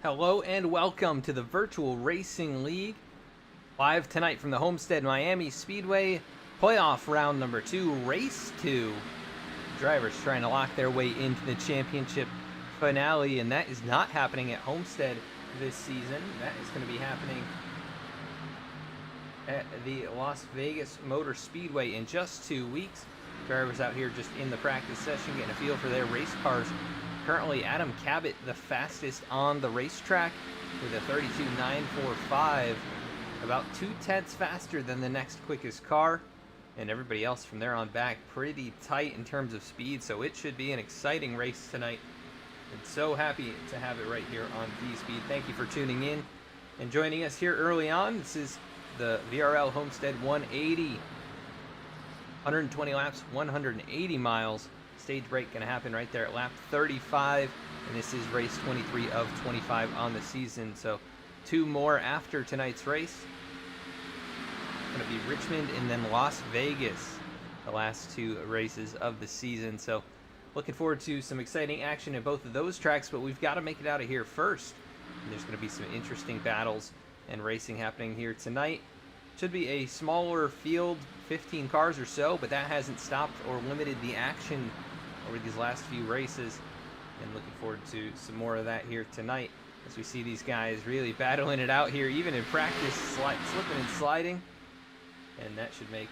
Hello and welcome to the Virtual Racing League. Live tonight from the Homestead-Miami Speedway, playoff round number 2, race 2. Drivers trying to lock their way into the championship finale, and that is not happening at Homestead this season. That is going to be happening at the Las Vegas Motor Speedway in just 2 weeks. Drivers out here just in the practice session getting a feel for their race cars. Currently, Adam Cabot, the fastest on the racetrack with a 32.945, about 2/10 faster than the next quickest car. And everybody else from there on back pretty tight in terms of speed, so it should be an exciting race tonight. And so happy to have it right here on V-Speed. Thank you for tuning in and joining us here early on. This is the VRL Homestead 180. 120 laps, 180 miles. Stage break going to happen right there at lap 35, and this is race 23 of 25 on the season. So 2 more after tonight's race. It's going to be Richmond and then Las Vegas, the last 2 races of the season. So looking forward to some exciting action in both of those tracks, but we've got to make it out of here first. And there's going to be some interesting battles and racing happening here tonight. Should be a smaller field, 15 cars or so, but that hasn't stopped or limited the action over these last few races. And looking forward to some more of that here tonight as we see these guys really battling it out here, even in practice, slipping and sliding. And that should make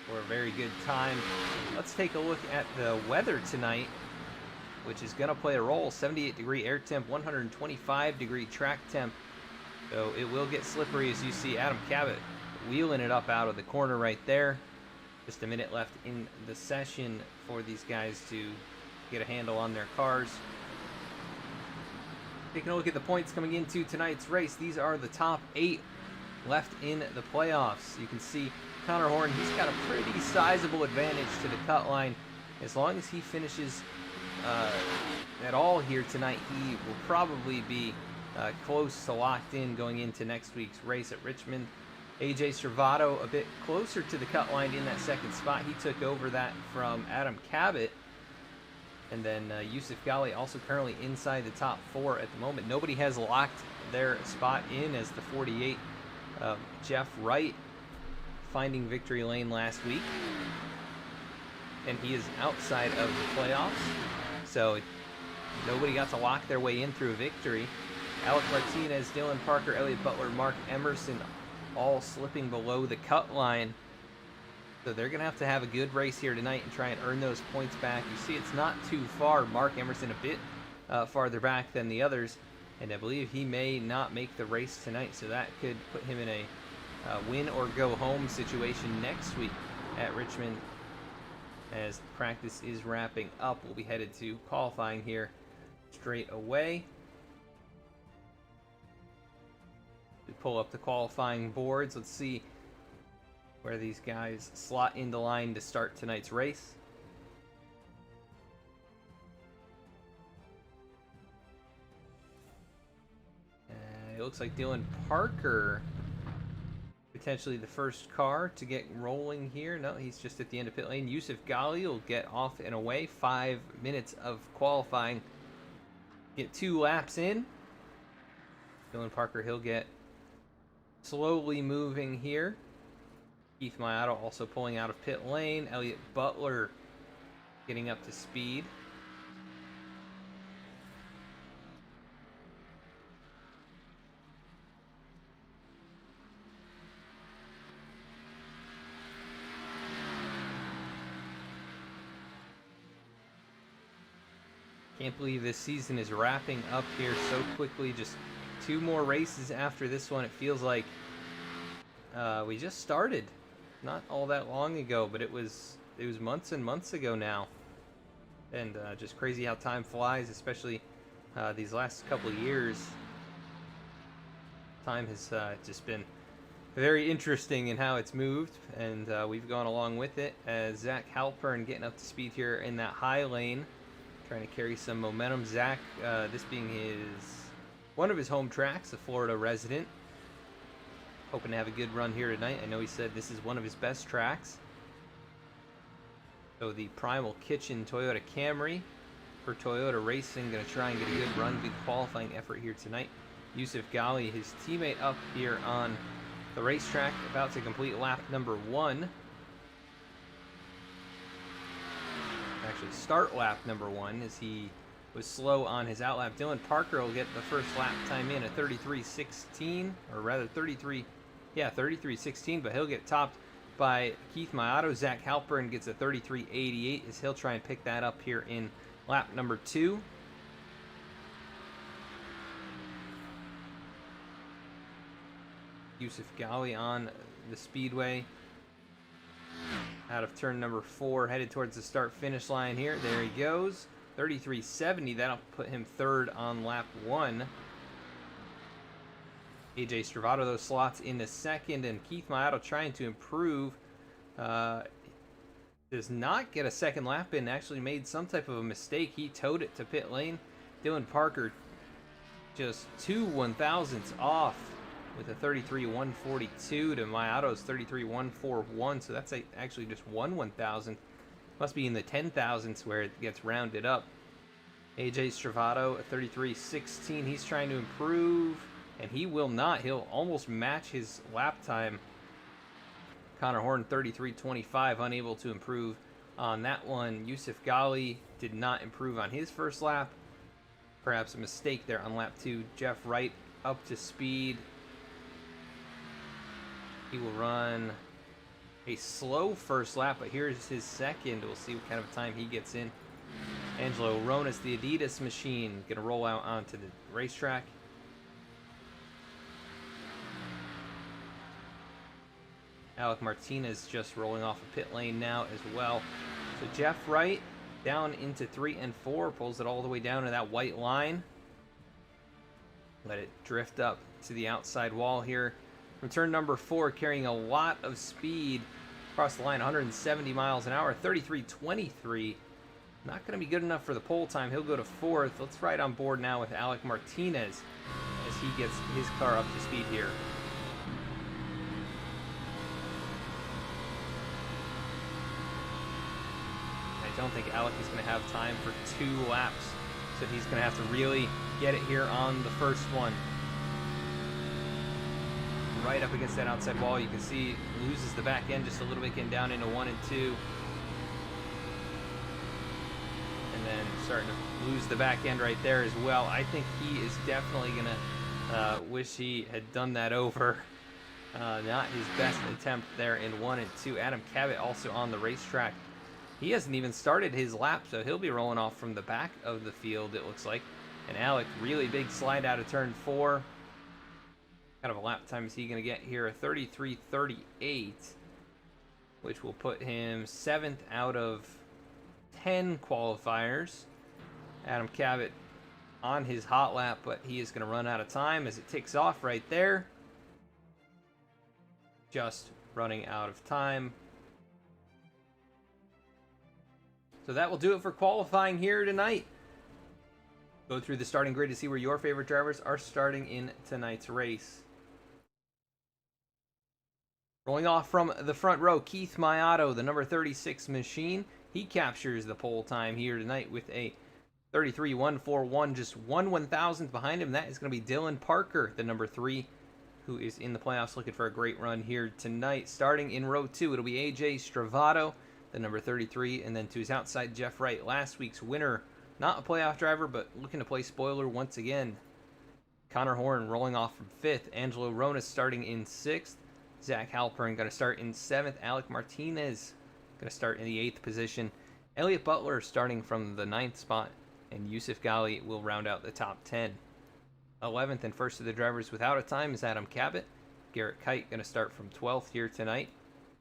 for a very good time. Let's take a look at the weather tonight, which is going to play a role. 78-degree air temp, 125-degree track temp. So it will get slippery as you see Adam Cabot wheeling it up out of the corner right there. Just a minute left in the session for these guys to get a handle on their cars. Taking a look at the points coming into tonight's race, these are the top 8 left in the playoffs. You can see Connor Horn, he's got a pretty sizable advantage to the cut line. As long as he finishes at all here tonight, he will probably be close to locked in going into next week's race at Richmond. AJ Servato a bit closer to the cut line in that second spot. He took over that from Adam Cabot. And then Yusuf Ghali also currently inside the top 4 at the moment. Nobody has locked their spot in as the 48. Jeff Wright finding victory lane last week. And he is outside of the playoffs. So nobody got to lock their way in through a victory. Alec Martinez, Dylan Parker, Elliott Butler, Mark Emerson all slipping below the cut line. So they're going to have a good race here tonight and try and earn those points back. You see it's not too far. Mark Emerson a bit farther back than the others. And I believe he may not make the race tonight. So that could put him in a win or go home situation next week at Richmond. As practice is wrapping up, we'll be headed to qualifying here straight away. We pull up the qualifying boards. Let's see where these guys slot into line to start tonight's race. It looks like Dylan Parker, potentially the first car to get rolling here. No, he's just at the end of pit lane. Yusuf Ghali will get off and away. 5 minutes of qualifying. Get 2 laps in. Dylan Parker, he'll get slowly moving here. Keith Mayato also pulling out of pit lane. Elliott Butler getting up to speed. Can't believe this season is wrapping up here so quickly. Just 2 more races after this one. It feels like we just started not all that long ago, but it was months and months ago now. And just crazy how time flies, especially these last couple of years. Time has just been very interesting in how it's moved, and we've gone along with it as Zach Halpern getting up to speed here in that high lane, trying to carry some momentum. Zach, this being one of his home tracks, a Florida resident, hoping to have a good run here tonight. I know he said this is one of his best tracks. So the Primal Kitchen Toyota Camry for Toyota Racing. Going to try and get a good run, good qualifying effort here tonight. Yusuf Ghali, his teammate, up here on the racetrack, about to complete lap number 1. Actually, start lap number 1, as he was slow on his outlap. Dylan Parker will get the first lap time in at 33.16, or rather 33.16, but he'll get topped by Keith Mayato. Zach Halpern gets a 33.88 as he'll try and pick that up here in lap number 2. Yusuf Ghali on the speedway. Out of turn number 4, headed towards the start-finish line here. There he goes. 33.70. That'll put him third on lap 1. AJ Stravato, those slots into second, and Keith Mayato trying to improve. Does not get a second lap in. Actually made some type of a mistake. He towed it to pit lane. Dylan Parker just 2 1,000ths off with a 33.142 to Mayato's 33.141. So that's actually just 1 1,000th. Must be in the 10,000ths where it gets rounded up. AJ Stravato at 33.16. He's trying to improve, and he will not. He'll almost match his lap time. Connor Horn 33.25, unable to improve on that one. Yusuf Ghali did not improve on his first lap. Perhaps a mistake there on lap 2. Jeff Wright up to speed. He will run a slow first lap, but here's his second. We'll see what kind of time he gets in. Angelo Ronas, the Adidas machine, going to roll out onto the racetrack. Alec Martinez just rolling off a pit lane now as well. So Jeff Wright down into 3 and 4, pulls it all the way down to that white line. Let it drift up to the outside wall here. From turn number 4, carrying a lot of speed across the line, 170 miles an hour, 33.23. Not going to be good enough for the pole time. He'll go to 4th. Let's ride on board now with Alec Martinez as he gets his car up to speed here. I don't think Alec is going to have time for 2 laps, so he's going to have to really get it here on the first one. Right up against that outside wall, you can see loses the back end just a little bit, getting down into 1 and 2. And then starting to lose the back end right there as well. I think he is definitely going to wish he had done that over. Not his best attempt there in 1 and 2. Adam Cabot also on the racetrack. He hasn't even started his lap, so he'll be rolling off from the back of the field, it looks like. And Alec, really big slide out of turn 4. Kind of a lap time is he going to get here? A 33.38, which will put him 7th out of 10 qualifiers. Adam Cabot on his hot lap, but he is going to run out of time as it takes off right there. Just running out of time. So that will do it for qualifying here tonight. Go through the starting grid to see where your favorite drivers are starting in tonight's race. Rolling off from the front row, Keith Mayato, the number 36 machine. He captures the pole time here tonight with a 33.141, just 1 1,000th behind him. That is going to be Dylan Parker, the number 3, who is in the playoffs looking for a great run here tonight. Starting in row 2, it'll be AJ Stravato, the number 33, and then to his outside, Jeff Wright, last week's winner. Not a playoff driver, but looking to play spoiler once again. Connor Horn rolling off from 5th. Angelo Ronas starting in 6th. Zach Halpern going to start in 7th. Alec Martinez going to start in the 8th position. Elliott Butler starting from the 9th spot. And Yusuf Ghali will round out the top 10. 11th and first of the drivers without a time is Adam Cabot. Garrett Kite going to start from 12th here tonight.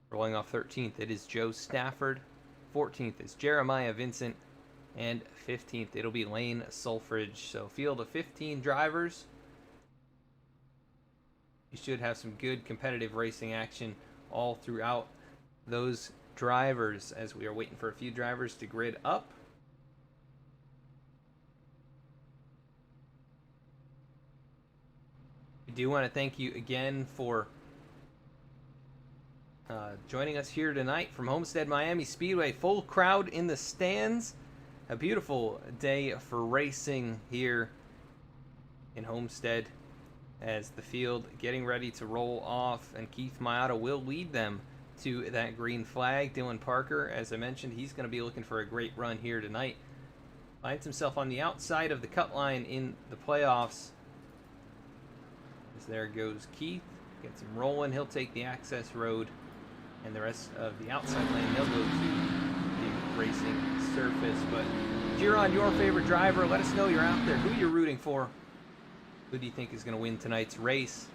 Rolling off 13th, it is Joe Stafford. 14th is Jeremiah Vincent. And 15th, it'll be Lane Sulfridge. So field of 15 drivers. You should have some good competitive racing action all throughout those drivers as we are waiting for a few drivers to grid up. I do want to thank you again for joining us here tonight from Homestead-Miami Speedway. Full crowd in the stands. A beautiful day for racing here in Homestead as the field getting ready to roll off, and Keith Maiotta will lead them to that green flag. Dylan Parker, as I mentioned, he's going to be looking for a great run here tonight. Finds himself on the outside of the cut line in the playoffs. As there goes Keith, gets him rolling. He'll take the access road, and the rest of the outside lane, they'll go to the racing surface. But cheer on your favorite driver. Let us know you're out there, who you're rooting for. Who do you think is going to win tonight's race?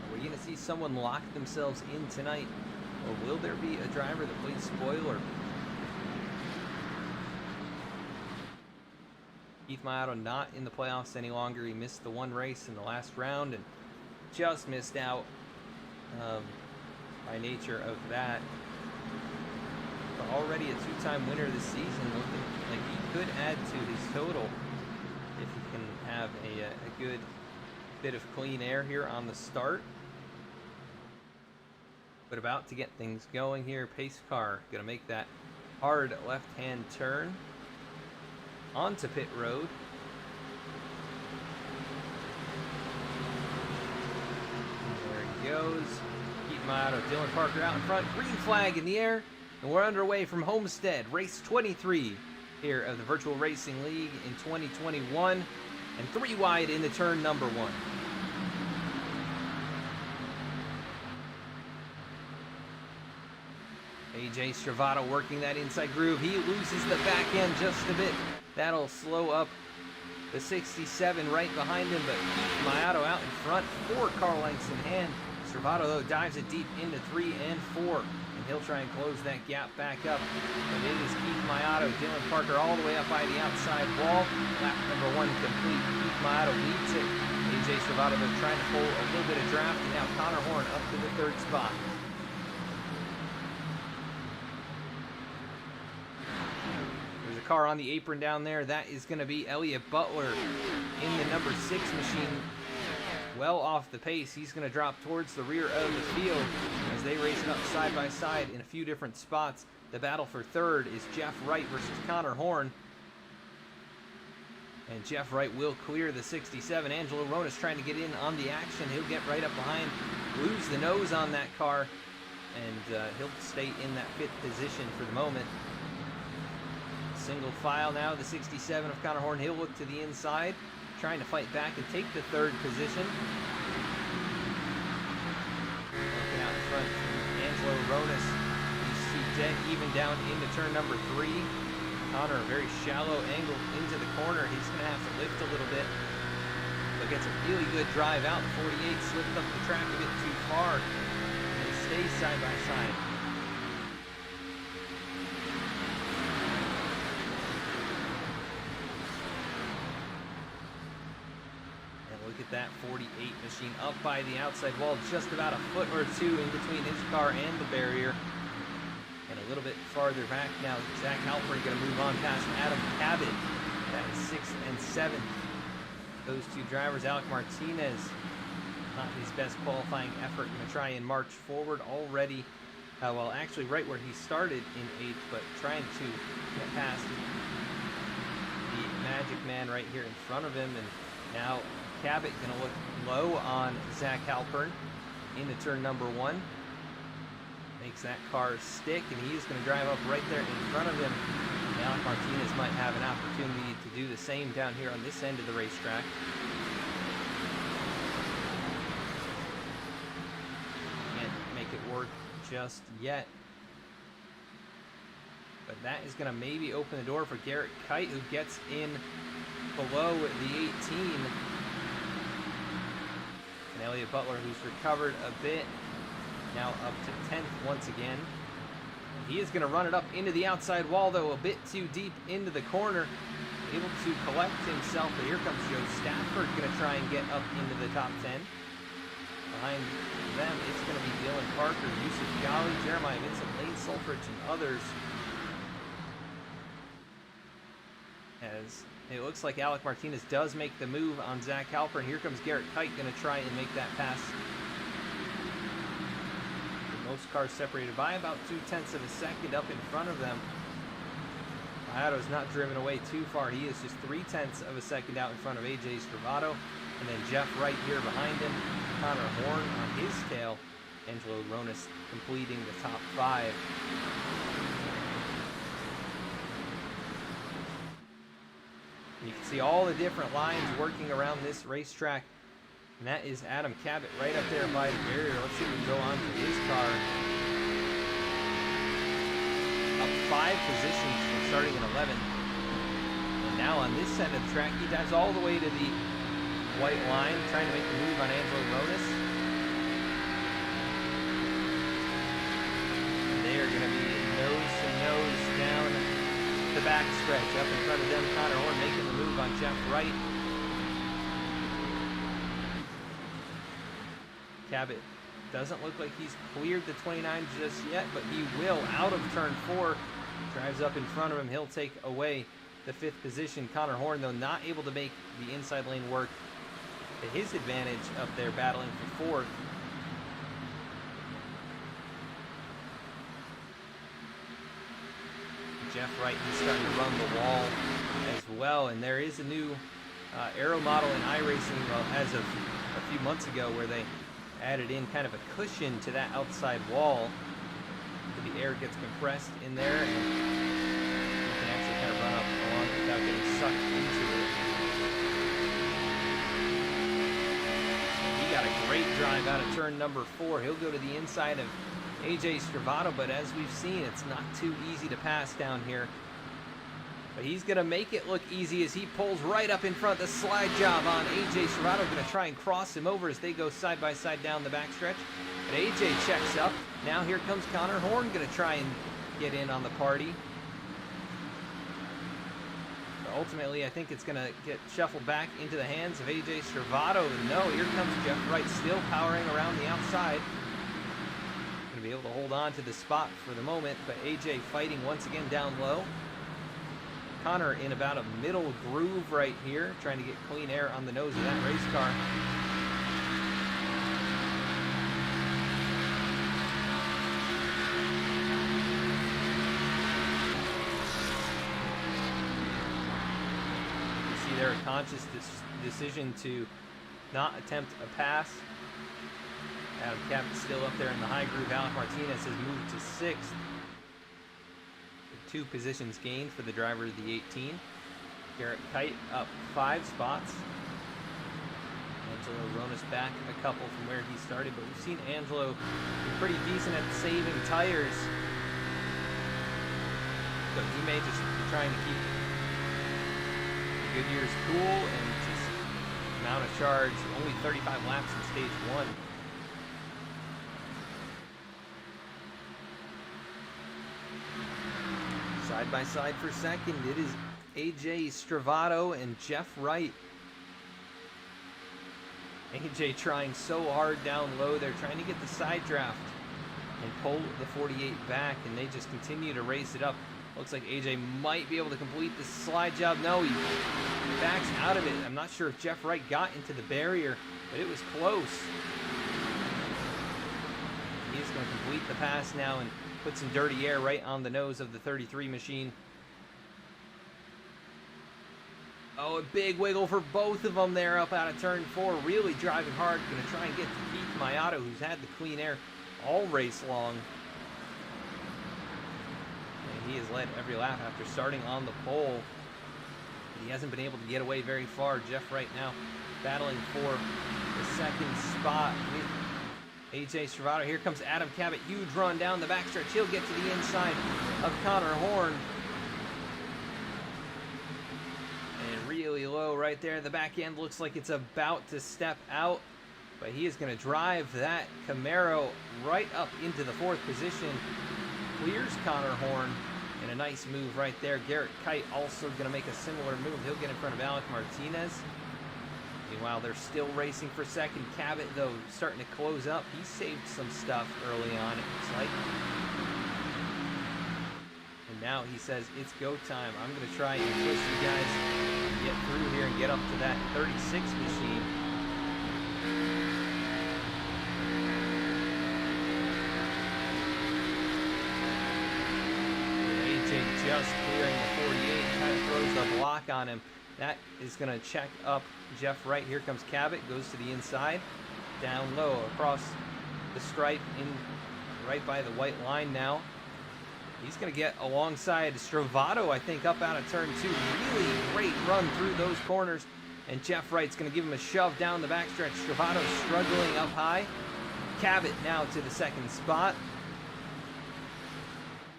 Are we going to see someone lock themselves in tonight? Or will there be a driver that plays spoiler? Keith Maiotta not in the playoffs any longer. He missed the one race in the last round and just missed out by nature of that. But already a two-time winner this season, looking like he could add to his total if he can have a good bit of clean air here on the start. But about to get things going here. Pace car going to make that hard left-hand turn onto pit road. And there he goes. Keith Maiotta, Dylan Parker out in front. Green flag in the air. And we're underway from Homestead. Race 23 here of the Virtual Racing League in 2021. And 3 wide into turn number 1. AJ Stravato working that inside groove. He loses the back end just a bit. That'll slow up the 67 right behind him, but Keith Maiotta out in front, 4 car lengths in hand. Stravato, though, dives it deep into 3 and 4, and he'll try and close that gap back up. But it is Keith Maiotta, Dylan Parker all the way up by the outside wall. Lap number 1 complete. Keith Maiotta leads it. AJ Stravato, though, trying to pull a little bit of draft, and now Connor Horn up to the 3rd spot. Car on the apron down there. That is going to be Elliott Butler in the number 6 machine. Well off the pace. He's going to drop towards the rear of the field as they race it up side by side in a few different spots. The battle for 3rd is Jeff Wright versus Connor Horn. And Jeff Wright will clear the 67. Angelo Ronas trying to get in on the action. He'll get right up behind, lose the nose on that car, and he'll stay in that 5th position for the moment. Single file now, the 67 of Connor Horn. He'll look to the inside, trying to fight back and take the 3rd position. Looking out in front, Angelo Ronas. You see dead even down into turn number 3. Connor, a very shallow angle into the corner. He's going to have to lift a little bit, but gets a really good drive out. The 48 slipped up the track a bit too far. And they stay side by side. Look at that 48 machine up by the outside wall, just about a foot or 2 in between his car and the barrier. And a little bit farther back now, Zach Halpern going to move on past Adam Cabot. That is 6th and 7th. Those 2 drivers, Alec Martinez, not his best qualifying effort, going to try and march forward already. Well, actually right where he started in 8th, but trying to get past the Magic Man right here in front of him. And now Cabot going to look low on Zach Halpern into turn number 1. Makes that car stick, and he is going to drive up right there in front of him. And Alec Martinez might have an opportunity to do the same down here on this end of the racetrack. Can't make it work just yet. But that is going to maybe open the door for Garrett Kite, who gets in below the 18. And Elliott Butler, who's recovered a bit, now up to 10th once again. He is going to run it up into the outside wall, though, a bit too deep into the corner. Able to collect himself, but here comes Joe Stafford, going to try and get up into the top 10. Behind them, it's going to be Dylan Parker, Yusuf Ghali, Jeremiah Vincent, Lane Sulfrich, and others. As it looks like Alec Martinez does make the move on Zach Halpern. Here comes Garrett Kite, going to try and make that pass. Most cars separated by about 0.2 of a second up in front of them. Iato's not driven away too far. He is just 0.3 of a second out in front of AJ Stravato. And then Jeff Wright here behind him. Connor Horn on his tail. Angelo Ronis completing the top 5. You can see all the different lines working around this racetrack. And that is Adam Cabot right up there by the barrier. Let's see if we can go on to his car. Up 5 positions from starting in 11. And now on this end of the track, he dives all the way to the white line, trying to make the move on Angelo Ronis. And they are going to be nose to nose down the back stretch. Up in front of them, Connor Horn making the move on Jeff Wright. Cabot doesn't look like he's cleared the 29 just yet, but he will out of turn 4. Drives up in front of him. He'll take away the 5th position. Connor Horn, though, not able to make the inside lane work to his advantage up there, battling for 4th. Jeff Wright, he's starting to run the wall as well, and there is a new aero model in iRacing, well, as of a few months ago, where they added in kind of a cushion to that outside wall, so the air gets compressed in there, and you can actually kind of run up along without getting sucked into it. He got a great drive out of turn number 4. He'll go to the inside of AJ Stravato, but as we've seen, it's not too easy to pass down here. But he's going to make it look easy as he pulls right up in front. The slide job on AJ Stravato, going to try and cross him over as they go side by side down the backstretch. But AJ checks up. Now here comes Connor Horn, going to try and get in on the party. But ultimately, I think it's going to get shuffled back into the hands of AJ Stravato. No, here comes Jeff Wright still powering around the outside. Going to be able to hold on to the spot for the moment, but AJ fighting once again down low. Connor in about a middle groove right here, trying to get clean air on the nose of that race car. You see there a conscious decision to not attempt a pass. Adam Cabot still up there in the high groove. Alec Martinez has moved to 6th. 2 positions gained for the driver of the 18. Garrett Kite up 5 spots. Angelo Ronis back a couple from where he started, but we've seen Angelo be pretty decent at saving tires. So he may just be trying to keep Goodyear's cool and just amount of charge. Only 35 laps in stage 1. Side by side for second, it is AJ Stravato and Jeff Wright. AJ trying so hard down low. They're trying to get the side draft and pull the 48 back, and they just continue to race it up. Looks like AJ might be able to complete the slide job. No, he backs out of it. I'm not sure if Jeff Wright got into the barrier, but it was close. He's going to complete the pass now and put some dirty air right on the nose of the 33 machine. Oh, a big wiggle for both of them there up out of turn 4. Really driving hard. Going to try and get to Keith Maiato, who's had the clean air all race long. And he has led every lap after starting on the pole. But he hasn't been able to get away very far. Jeff Wright now battling for the 2nd spot with AJ Stravato. Here comes Adam Cabot. Huge run down the backstretch. He'll get to the inside of Connor Horn. And really low right there. The back end looks like it's about to step out. But he is going to drive that Camaro right up into the 4th position. Clears Connor Horn. And a nice move right there. Garrett Kite also going to make a similar move. He'll get in front of Alec Martinez. Meanwhile, they're still racing for second. Cabot, though, starting to close up. He saved some stuff early on, it looks like. And now he says, it's go time. I'm going to try and push you guys get through here and get up to that 36 machine. just clearing the 48, kind of throws the block on him. That is going to check up Jeff Wright. Here comes Cabot, goes to the inside, down low, across the stripe, in right by the white line now. He's going to get alongside Stravato, I think, up out of turn 2. Really great run through those corners. And Jeff Wright's going to give him a shove down the backstretch. Stravato struggling up high. Cabot now to the second spot.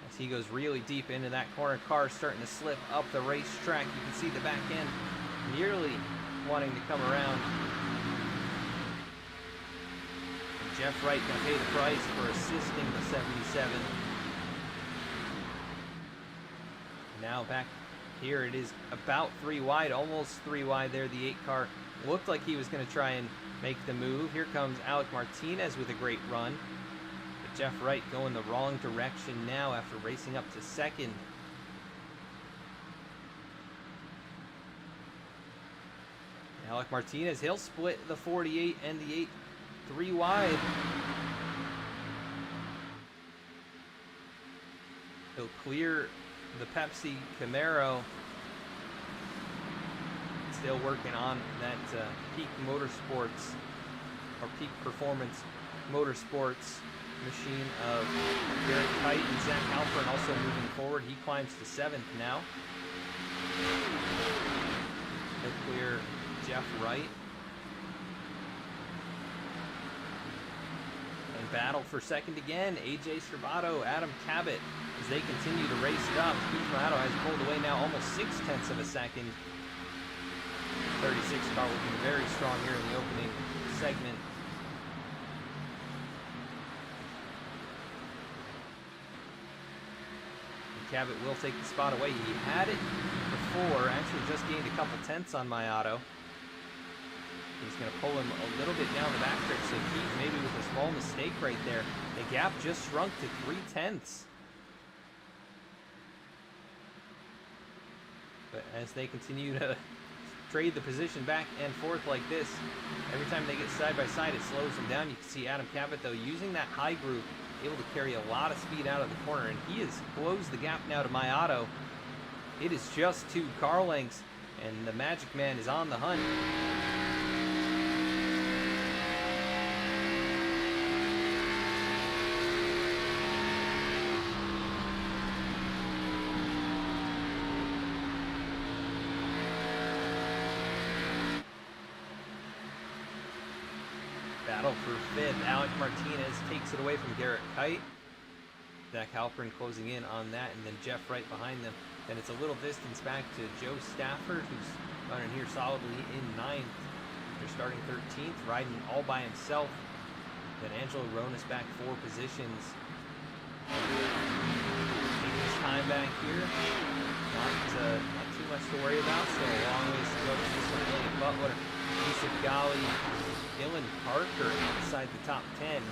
As he goes really deep into that corner, car starting to slip up the racetrack. You can see the back end nearly wanting to come around. And Jeff Wright going to pay the price for assisting the 77. Now back here, it is about 3 wide, almost 3 wide there. The 8 car looked like he was going to try and make the move. Here comes Alec Martinez with a great run. But Jeff Wright going the wrong direction now after racing up to second. Alec Martinez, he'll split the 48 and the 8 3 wide. He'll clear the Pepsi Camaro. Still working on that Peak Motorsports or Peak Performance Motorsports machine of Garrett Kite and Zach Halpern also moving forward. He climbs to 7th now. He'll clear Jeff Wright. And battle for second again. AJ Stravato, Adam Cabot, as they continue to race it up. Keith Motto has pulled away now almost 0.6 of a second. 36 car looking very strong here in the opening segment. And Cabot will take the spot away. He had it before, actually just gained a couple tenths on my auto. He's going to pull him a little bit down the backstretch, so Keith maybe with a small mistake right there. The gap just shrunk to 0.3. But as they continue to trade the position back and forth like this, every time they get side by side, it slows them down. You can see Adam Cabot, though, using that high groove, able to carry a lot of speed out of the corner, and he has closed the gap now to my auto. It is just 2 car lengths, and the Magic Man is on the hunt. Battle for 5th. Alec Martinez takes it away from Garrett Kite. Zach Halpern closing in on that, and then Jeff Wright behind them. Then it's a little distance back to Joe Stafford, who's running here solidly in 9th. They're starting 13th, riding all by himself. Then Angelo Ronas back 4 positions. Taking his time back here. Not too much to worry about, so a long ways to go to this one. William Butler, Yusuf Ghali, Dylan Parker outside the top 10.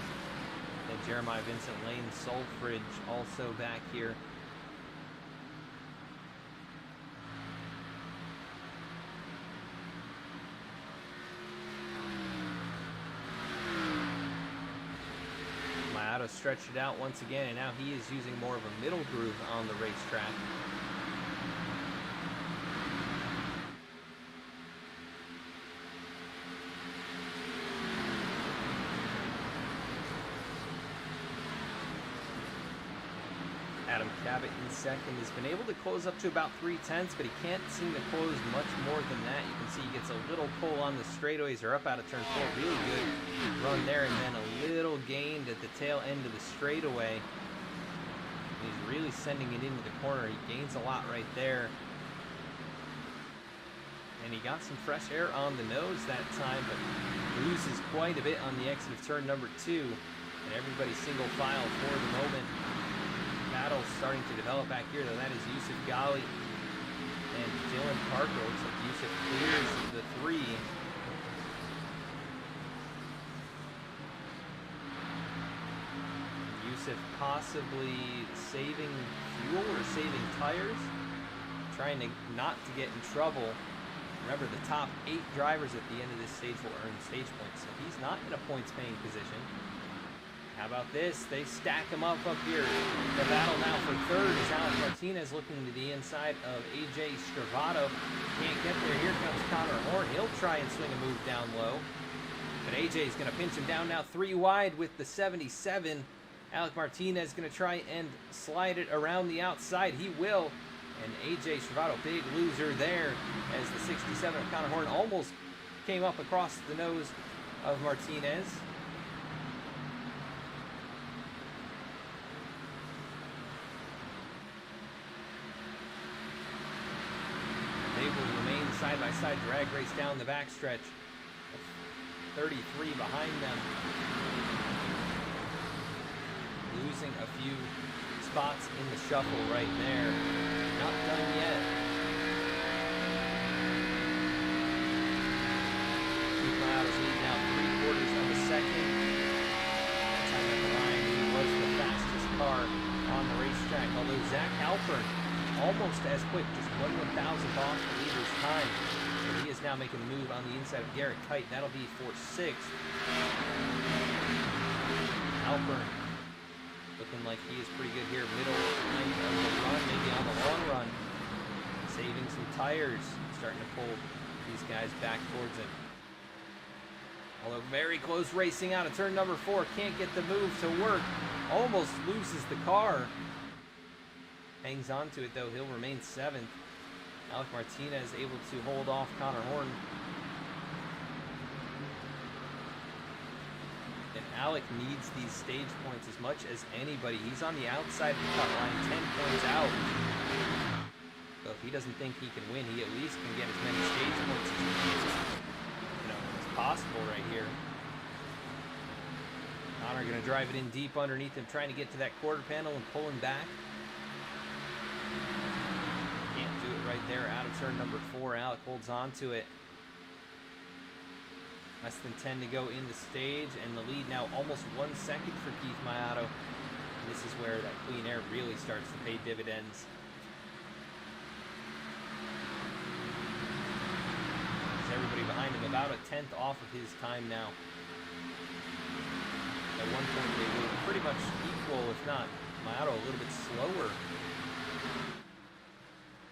Then Jeremiah Vincent Lane Solfridge also back here. Mayato stretched it out once again, and now he is using more of a middle groove on the racetrack. Adam Cabot in second has been able to close up to about 0.3, but he can't seem to close much more than that. You can see he gets a little pull on the straightaways or up out of turn 4. Really good run there, and then a little gained at the tail end of the straightaway. He's really sending it into the corner. He gains a lot right there. And he got some fresh air on the nose that time, but loses quite a bit on the exit of turn number 2. And everybody's single file for the moment. Battle starting to develop back here, though. That is Yusuf Ghali and Dylan Parker. Looks like Yusuf clears the 3. Yusuf possibly saving fuel or saving tires, trying to not to get in trouble. Remember, the top 8 drivers at the end of this stage will earn stage points, so he's not in a points paying position. How about this? They stack them up here. The battle now for third is Alec Martinez looking to the inside of AJ Stravato. Can't get there. Here comes Connor Horn. He'll try and swing a move down low. But AJ is going to pinch him down now 3 wide with the 77. Alec Martinez going to try and slide it around the outside. He will. And AJ Stravato, big loser there as the 67 of Connor Horn almost came up across the nose of Martinez. They will remain side-by-side drag race down the backstretch. 33 behind them. Losing a few spots in the shuffle right there. Not done yet. Keith Miles lead now 3/4 of a second. Time at the line, he was the fastest car on the racetrack. Although Zach Halpern almost as quick, just 1/1000th off the leader's time. And he is now making the move on the inside of Garrett Kite. That'll be for 6th. Halpern looking like he is pretty good here. Middle lane of the run, maybe on the long run. Saving some tires. Starting to pull these guys back towards him. Although very close racing out of turn number 4. Can't get the move to work. Almost loses the car. Hangs on to it though. He'll remain 7th. Alec Martinez able to hold off Connor Horn. And Alec needs these stage points as much as anybody. He's on the outside of the cut line, 10 points out. So if he doesn't think he can win, he at least can get as many stage points as possible right here. Connor gonna drive it in deep underneath him, trying to get to that quarter panel and pull him back. Can't do it right there out of turn number 4. Alec holds on to it. Less than 10 to go in the stage, and the lead now almost 1 second for Keith Miato. This is where that clean air really starts to pay dividends. There's everybody behind him about a 10th off of his time now. At one point they were pretty much equal, if not Miato a little bit slower.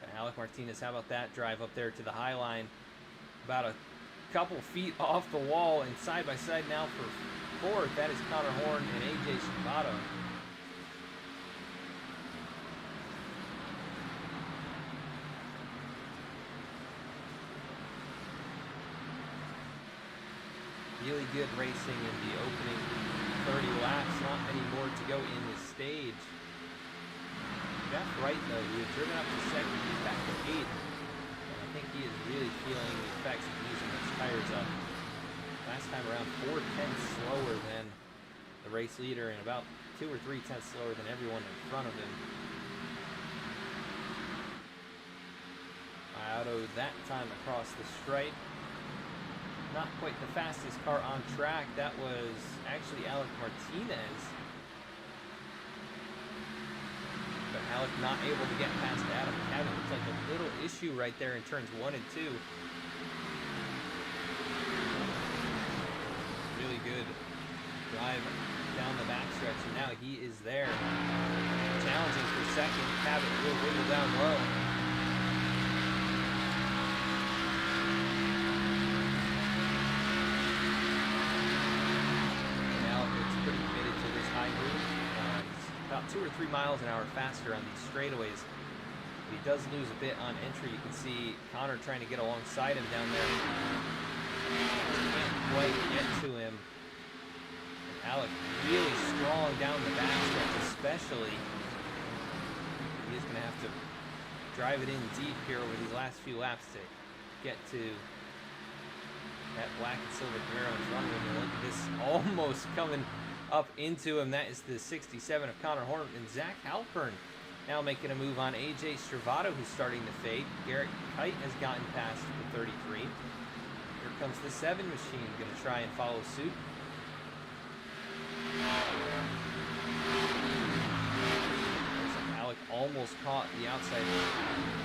But Alec Martinez, how about that drive up there to the high line? About a couple feet off the wall, and side by side now for 4th. That is Connor Horn and AJ Stravato. Really good racing in the opening 30 laps. Not many more to go in this stage. Jeff Wright, though, he had driven up to 2nd. He's back to 8th. I think he is really feeling the effects of using those tires up. Last time around 4 tenths slower than the race leader and about 2 or 3 tenths slower than everyone in front of him. Miato that time across the stripe. Not quite the fastest car on track. That was actually Alec Martinez. But Alec not able to get past Adam Cabot. Looks like a little issue right there in turns 1 and 2. Really good drive down the backstretch, and now he is there. Challenging for 2nd. Cabot will wiggle down low. And Alec looks pretty committed to this high move. About 2 or 3 miles an hour faster on these straightaways. But he does lose a bit on entry. You can see Connor trying to get alongside him down there. Can't quite get to him. And Alec really strong down the backstretch, especially. He's going to have to drive it in deep here over these last few laps to get to that black and silver Camaro in front of him. And look at this, almost coming up into him. That is the 67 of Connor Horn, and Zach Halpern now making a move on AJ Stravato, who's starting to fade. Garrett Kite has gotten past the 33. Here comes the 7 machine, going to try and follow suit. Alec almost caught the outside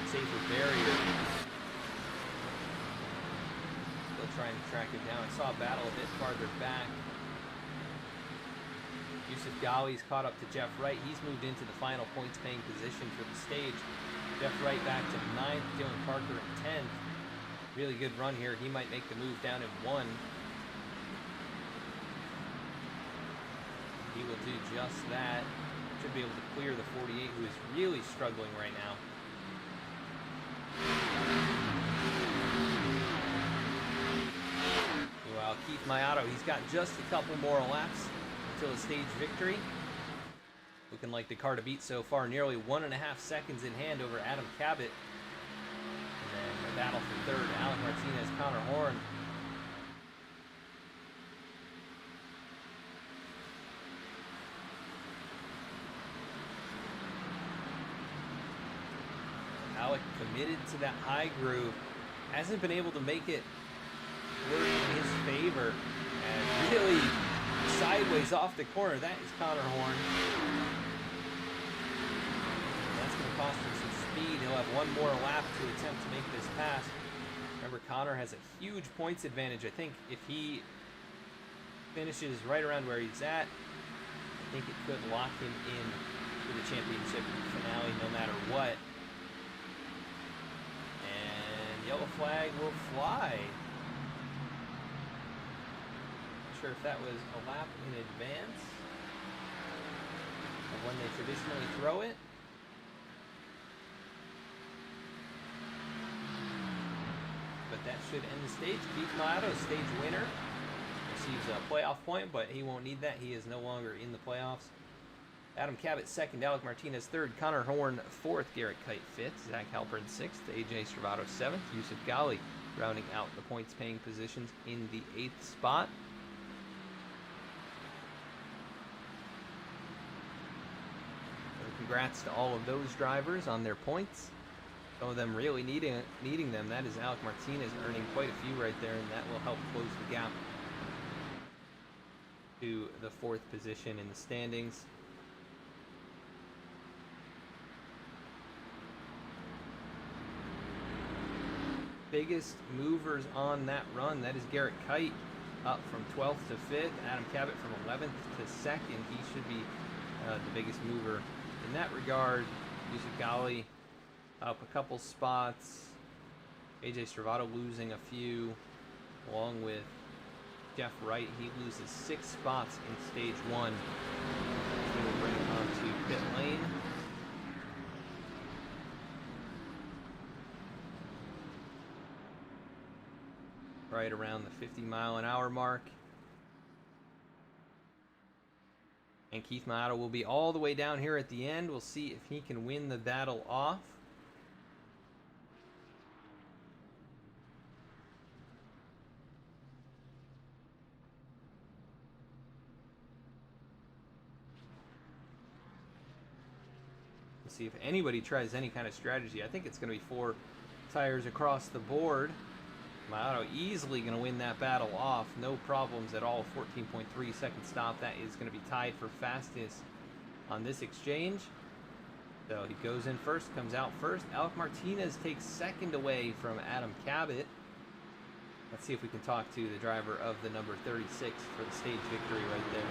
safer barrier. Still trying to track him down. I saw a battle a bit farther back. Yusuf Ghali's caught up to Jeff Wright. He's moved into the final points paying position for the stage. Jeff Wright back to 9th, Dylan Parker in 10th. Really good run here. He might make the move down in 1. He will do just that. Should be able to clear the 48, who is really struggling right now. Meanwhile, Keith Mayato, he's got just a couple more laps until a stage victory. Looking like the car to beat so far, nearly 1.5 seconds in hand over Adam Cabot. And then the battle for third, Alec Martinez, Connor Horn. Alec committed to that high groove. Hasn't been able to make it work in his favor. And really sideways off the corner. That is Connor Horn. That's going to cost him some speed. He'll have one more lap to attempt to make this pass. Remember, Connor has a huge points advantage. I think if he finishes right around where he's at, I think it could lock him in for the championship finale no matter what. And yellow flag will fly. Not sure if that was a lap in advance of when they traditionally throw it. But that should end the stage. Keith Mayato, stage winner, receives a playoff point, but he won't need that. He is no longer in the playoffs. Adam Cabot second, Alec Martinez third, Connor Horn fourth, Garrett Kite fifth, Zach Halpern sixth, AJ Stravato seventh, Yusuf Ghali rounding out the points paying positions in the 8th spot. So congrats to all of those drivers on their points. Some of them really needing them. That is Alec Martinez earning quite a few right there, and that will help close the gap to the 4th position in the standings. Biggest movers on that run, that is Garrett Kite up from 12th to 5th, Adam Cabot from 11th to 2nd. He should be the biggest mover in that regard. Yusuf Ghali up a couple spots, AJ Stravato losing a few, along with Jeff Wright. He loses 6 spots in stage 1. He will bring it on to pit lane. Right around the 50-mile-an-hour mark. And Keith Mayato will be all the way down here at the end. We'll see if he can win the battle off. We'll see if anybody tries any kind of strategy. I think it's going to be 4 tires across the board. Mayato easily going to win that battle off. No problems at all. 14.3 second stop. That is going to be tied for fastest on this exchange. So he goes in first, comes out first. Alec Martinez takes second away from Adam Cabot. Let's see if we can talk to the driver of the number 36 for the stage victory right there.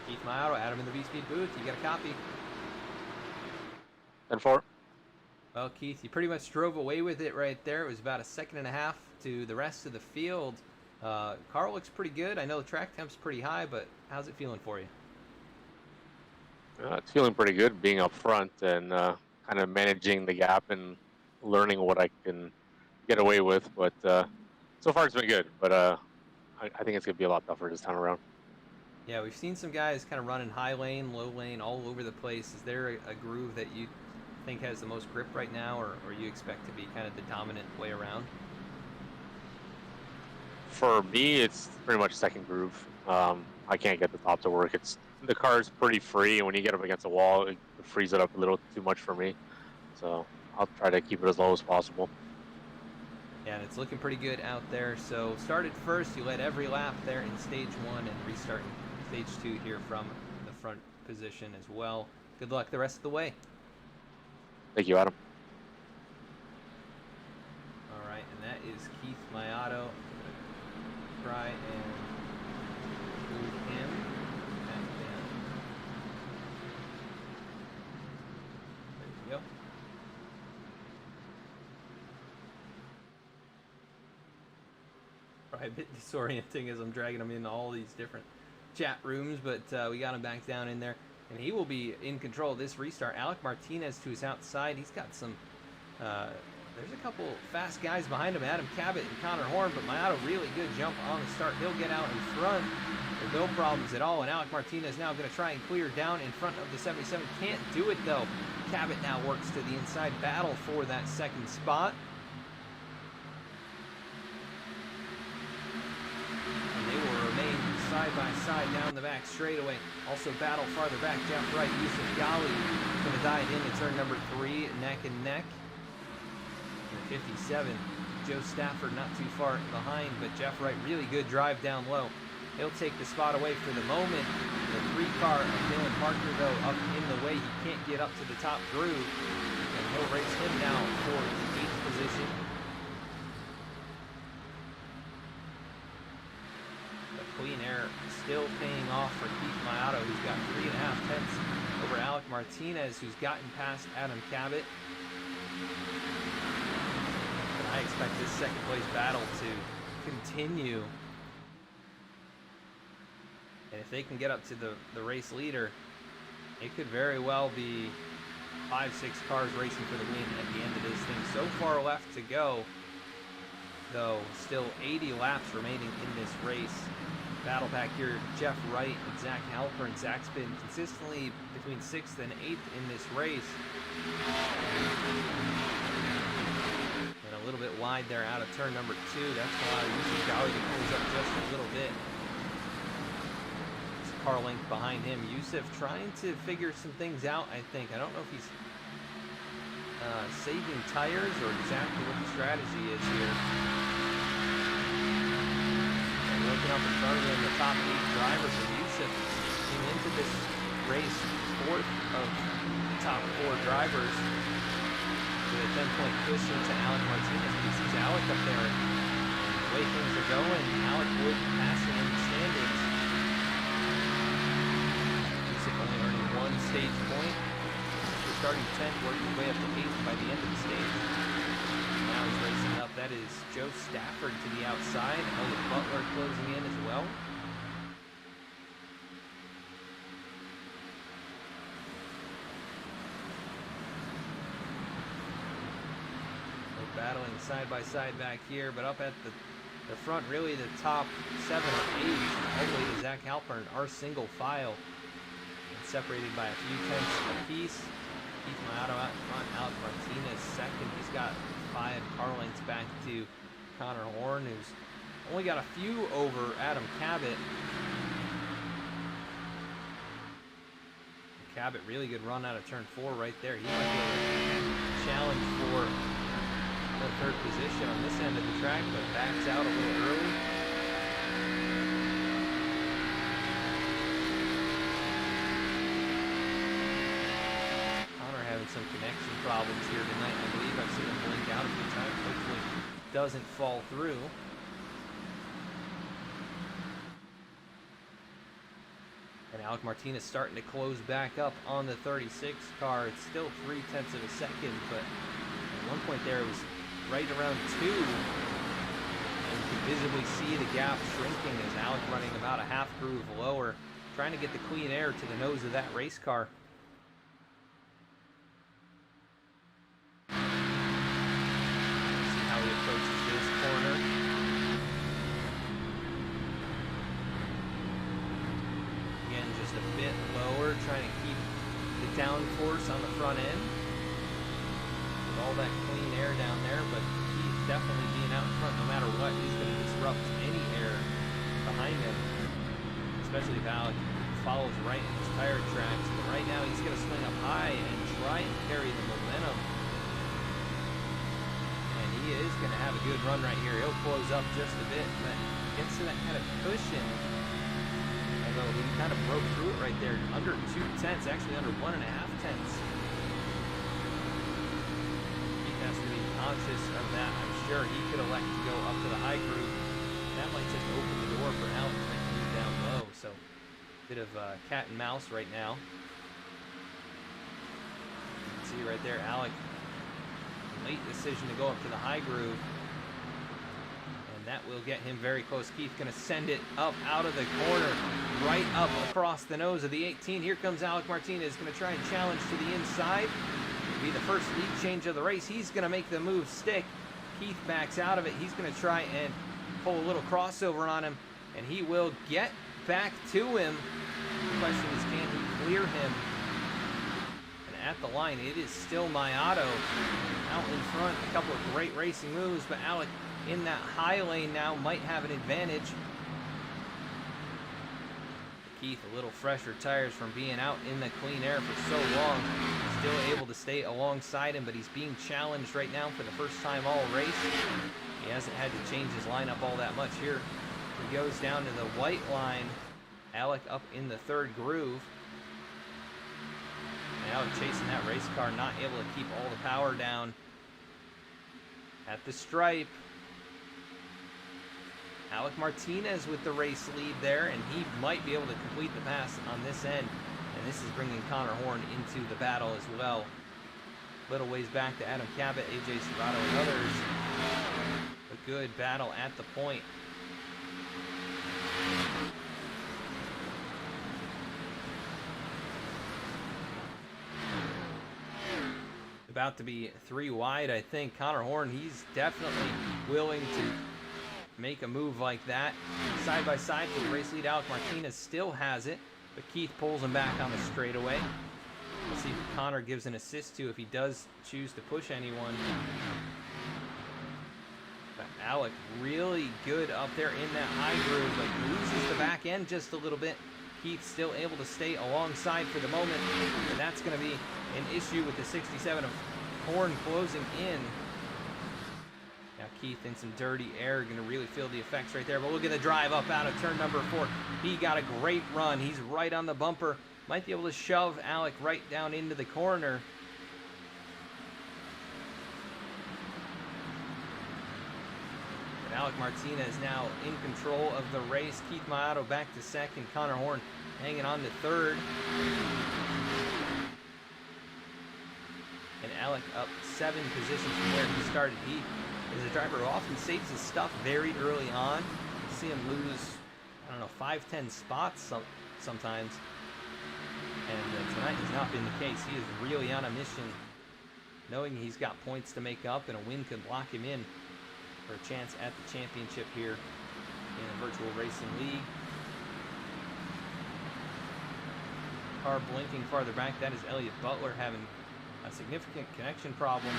Keith Mayato, Adam in the V-Speed booth. You got a copy? 10-4. Well, Keith, you pretty much drove away with it right there. It was about 1.5 seconds to the rest of the field. Car looks pretty good. I know the track temp's pretty high, but how's it feeling for you? It's feeling pretty good being up front and kind of managing the gap and learning what I can get away with. But so far it's been good, but I think it's going to be a lot tougher this time around. Yeah, we've seen some guys kind of running high lane, low lane, all over the place. Is there a groove that you think has the most grip right now, or you expect to be kind of the dominant way around? For me, it's pretty much second groove. I can't get the top to work. The car's pretty free, and when you get up against a wall, it frees it up a little too much for me. So I'll try to keep it as low as possible. Yeah, and it's looking pretty good out there. So started first, you led every lap there in stage 1, and restarting stage 2 here from the front position as well. Good luck the rest of the way. Thank you, Adam. All right, and that is Keith Mayato. Try and move him back down. There you go. Probably a bit disorienting as I'm dragging him in all these different chat rooms, but we got him back down in there, and he will be in control of this restart. Alec Martinez to his outside. He's got some there's a couple fast guys behind him, Adam Cabot and Connor Horn, but Mayato really good jump on the start. He'll get out in front with no problems at all, and Alec Martinez now going to try and clear down in front of the 77. Can't do it though. Cabot now works to the inside, battle for that second spot. Side by side down the back straightaway. Also battle farther back. Jeff Wright, Yusuf Gali going to dive into turn number 3, neck and neck. And 57, Joe Stafford not too far behind, but Jeff Wright really good drive down low. He'll take the spot away for the moment. The 3-car of Dylan Parker though up in the way. He can't get up to the top groove, and he'll race him now for the 8th position. Clean air still paying off for Keith Mayato, who's got 3.5 tenths over Alec Martinez, who's gotten past Adam Cabot. And I expect this second place battle to continue. And if they can get up to the race leader, it could very well be 5-6 cars racing for the win at the end of this thing. So far left to go, though, still 80 laps remaining in this race. Battle back here, Jeff Wright and Zach Halpern. Zach's been consistently between 6th and 8th in this race. And a little bit wide there out of turn number 2. That's why Yusuf Gali pulls up just a little bit. It's car length behind him. Yusuf trying to figure some things out, I think. I don't know if he's saving tires or exactly what the strategy is here. Looking up in front of him, the top 8 drivers of Yusuf came into this race 4th of the top 4 drivers with a 10-point cushion to Alec Martinez. He sees Alec up there, and the way things are going, Alec would pass him in the standings. Yusuf only earning 1 stage point. We're starting 10th, working his way up to 8th by the end of the stage. Now he's racing up. That is Joe Stafford to the outside. Elliot Butler closing in as well. They're battling side by side back here, but up at the front, really the top 7 or 8, all the way to Zach Halpern, are single file, and separated by a few tenths apiece. Keith Mayato out in front, Alec Martinez second. He's got 5 car lengths back to Connor Horn, who's only got a few over Adam Cabot. Cabot, really good run out of turn 4 right there. He might be able to challenge for the 3rd position on this end of the track, but backs out a little early. Some connection problems here tonight. I believe I've seen him blink out a few times. Hopefully doesn't fall through. And Alec Martinez starting to close back up on the 36 car. It's still 0.3 of a second, but at one point there it was right around 2. And you can visibly see the gap shrinking as Alec running about a half groove lower, trying to get the clean air to the nose of that race car. Approaches this corner. Again, just a bit lower, trying to keep the downforce on the front end with all that clean air down there, but he's definitely being out in front no matter what. He's going to disrupt any air behind him, especially if Alec follows right in his tire tracks. But right now he's going to swing up high and try and carry the momentum. He is going to have a good run right here. He'll close up just a bit, but gets to that kind of cushion. Although he kind of broke through it right there. Under 2 tenths, actually under 1.5 tenths. conscious of that. I'm sure he could elect to go up to the high groove. That might just open the door for Alex to make a move down low. So bit of cat and mouse right now. You can see right there, Alec, late decision to go up to the high groove. And that will get him very close. Keith going to send it up out of the corner, right up across the nose of the 18. Here comes Alec Martinez, going to try and challenge to the inside. It'll be the first lead change of the race. He's going to make the move stick. Keith backs out of it. He's going to try and pull a little crossover on him, and he will get back to him. The question is, can he clear him? And at the line, it is still Mayato out in front. A couple of great racing moves, but Alec in that high lane now might have an advantage. Keith, a little fresher tires from being out in the clean air for so long. Still able to stay alongside him, but he's being challenged right now for the first time all race. He hasn't had to change his lineup all that much here. He goes down to the white line. Alec up in the third groove. And Alec chasing that race car, not able to keep all the power down. At the stripe, Alec Martinez with the race lead there, and he might be able to complete the pass on this end. And this is bringing Connor Horn into the battle as well. Little ways back to Adam Cabot, AJ Serrato, and others. A good battle at the point. About to be 3 wide, I think. Connor Horn, he's definitely willing to make a move like that. Side by side for the race lead, Alec Martinez still has it, but Keith pulls him back on the straightaway. We'll see who Connor gives an assist to if he does choose to push anyone. But Alec really good up there in that high groove, but loses the back end just a little bit. Keith still able to stay alongside for the moment, and that's going to be an issue with the 67 of Horn closing in. Now Keith in some dirty air, going to really feel the effects right there. But look at the drive up out of turn number 4. He got a great run. He's right on the bumper. Might be able to shove Alec right down into the corner. But Alec Martinez now in control of the race. Keith Mayato back to second. Connor Horn hanging on to third. And Alec up 7 positions from where he started. He is a driver who often saves his stuff very early on. You see him lose, I don't know, 5-10 spots sometimes. And tonight has not been the case. He is really on a mission, knowing he's got points to make up, and a win could lock him in for a chance at the championship here in the Virtual Racing League. Car blinking farther back. That is Elliott Butler having a significant connection problem.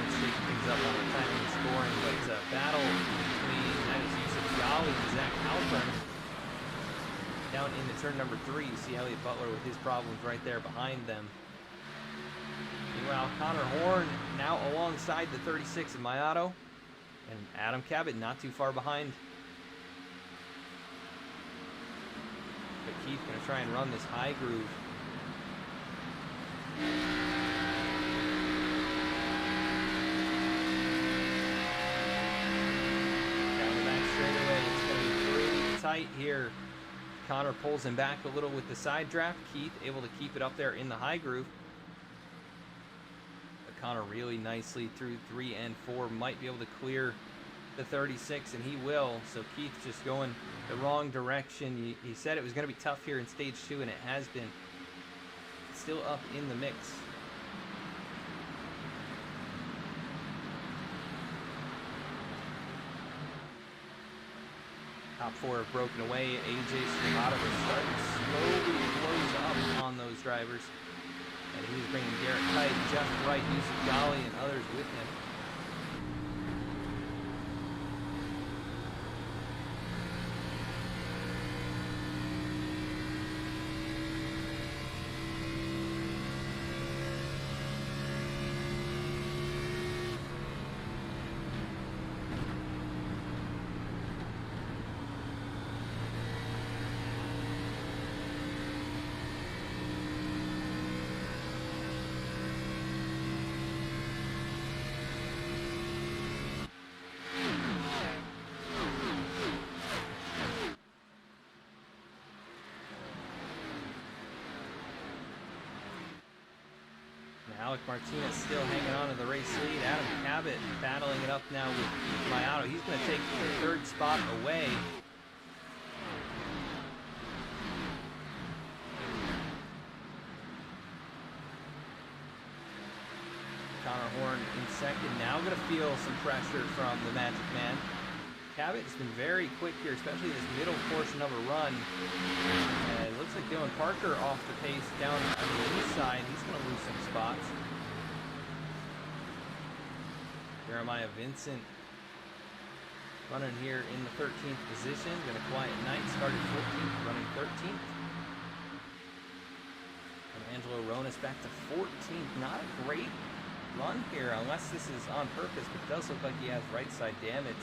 Let's shake things up on the timing and scoring, but it's a battle between, that is Yusuf Ghali and Zach Halpern. Down into turn number 3, you see Elliott Butler with his problems right there behind them. Meanwhile, Connor Horn now alongside the 36 of Mayato, and Adam Cabot not too far behind. But Keith going to try and run this high groove. Down the back straightaway, it's going to be pretty tight here. Connor pulls him back a little with the side draft. Keith able to keep it up there in the high groove. But Connor really nicely through 3 and 4 might be able to clear the 36, and he will. So Keith just going the wrong direction. He said it was going to be tough here in stage 2, and it has been. Still up in the mix. Top 4 have broken away. AJ Serrato is starting to slowly close up on those drivers. And he's bringing Garrett Kite, Jeff Wright, Yusuf Ghali, and others with him. Alec Martinez still hanging on to the race lead. Adam Cabot battling it up now with Mayato. He's going to take the third spot away. Connor Horn in second, now going to feel some pressure from the Magic Man. Cabot has been very quick here, especially this middle portion of a run. And it looks like Dylan Parker off the pace down on the inside. He's going to lose some spots. Jeremiah Vincent running here in the 13th position. Been a quiet night, started 14th, running 13th. And Angelo Ronas back to 14th. Not a great run here, unless this is on purpose, but it does look like he has right side damage.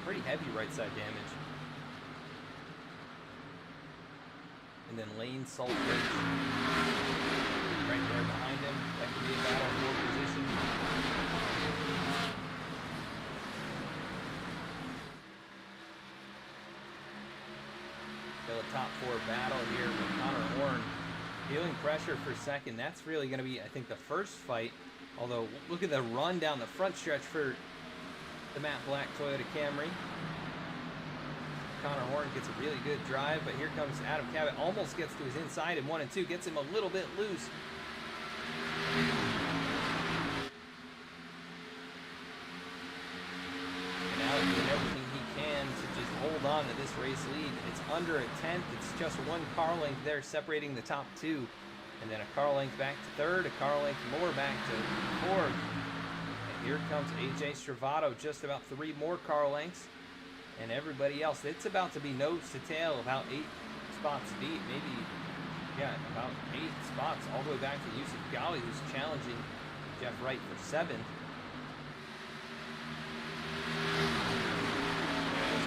Pretty heavy right side damage. And then Lane Saltridge right there behind him. That could be a battle for position. Still a top four battle here with Connor Horn feeling pressure for second. That's really going to be, I think, the first fight. Although, look at the run down the front stretch for the matte black Toyota Camry. Connor Horn gets a really good drive, but here comes Adam Cabot. Almost gets to his inside in 1 and 2. Gets him a little bit loose. And Alex doing everything he can to just hold on to this race lead. It's under a tenth. It's just one car length there separating the top two. And then a car length back to third, a car length more back to fourth. And here comes AJ Stravato, just about 3 more car lengths. And everybody else, it's about to be nose to tail, about 8 spots deep, maybe, yeah, about 8 spots, all the way back to Yusuf Ghali, who's challenging Jeff Wright for 7th.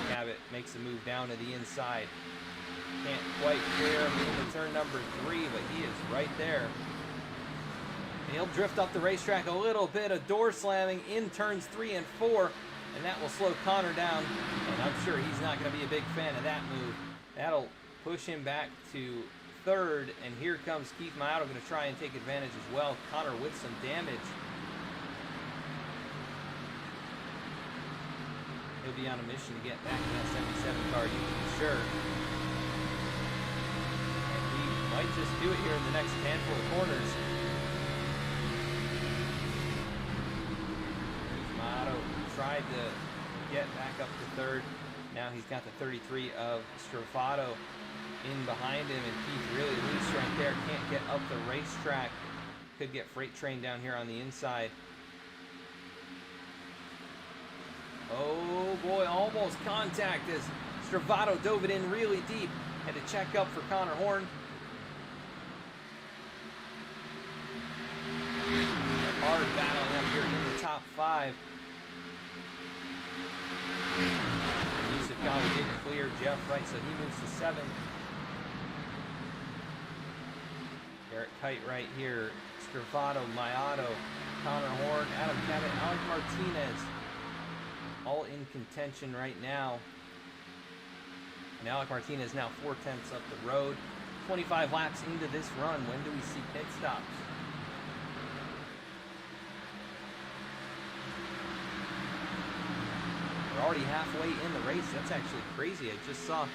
Cabot makes a move down to the inside. Can't quite clear him into turn number 3, but he is right there. And he'll drift up the racetrack a little bit, a door slamming in turns 3 and 4, and that will slow Connor down. And I'm sure he's not going to be a big fan of that move. That'll push him back to third, and here comes Keith Mayato going to try and take advantage as well. Connor with some damage. He'll be on a mission to get back in that 77 car, you can be sure. Might just do it here in the next handful of corners. Mayato tried to get back up to third. Now he's got the 33 of Stravato in behind him, and Keith really loose right there. Can't get up the racetrack. Could get Freight Train down here on the inside. Oh boy, almost contact as Stravato dove it in really deep. Had to check up for Connor Horn. Hard battling up here in the top 5. Yusuf Ghali didn't clear Jeff Wright, so he moves to 7. Garrett Kite right here. Stravato, Mayato, Connor Horn, Adam Cabot, Alec Martinez. All in contention right now. And Alec Martinez now 4/10 up the road. 25 laps into this run. When do we see pit stops? We're already halfway in the race. That's actually crazy. I just saw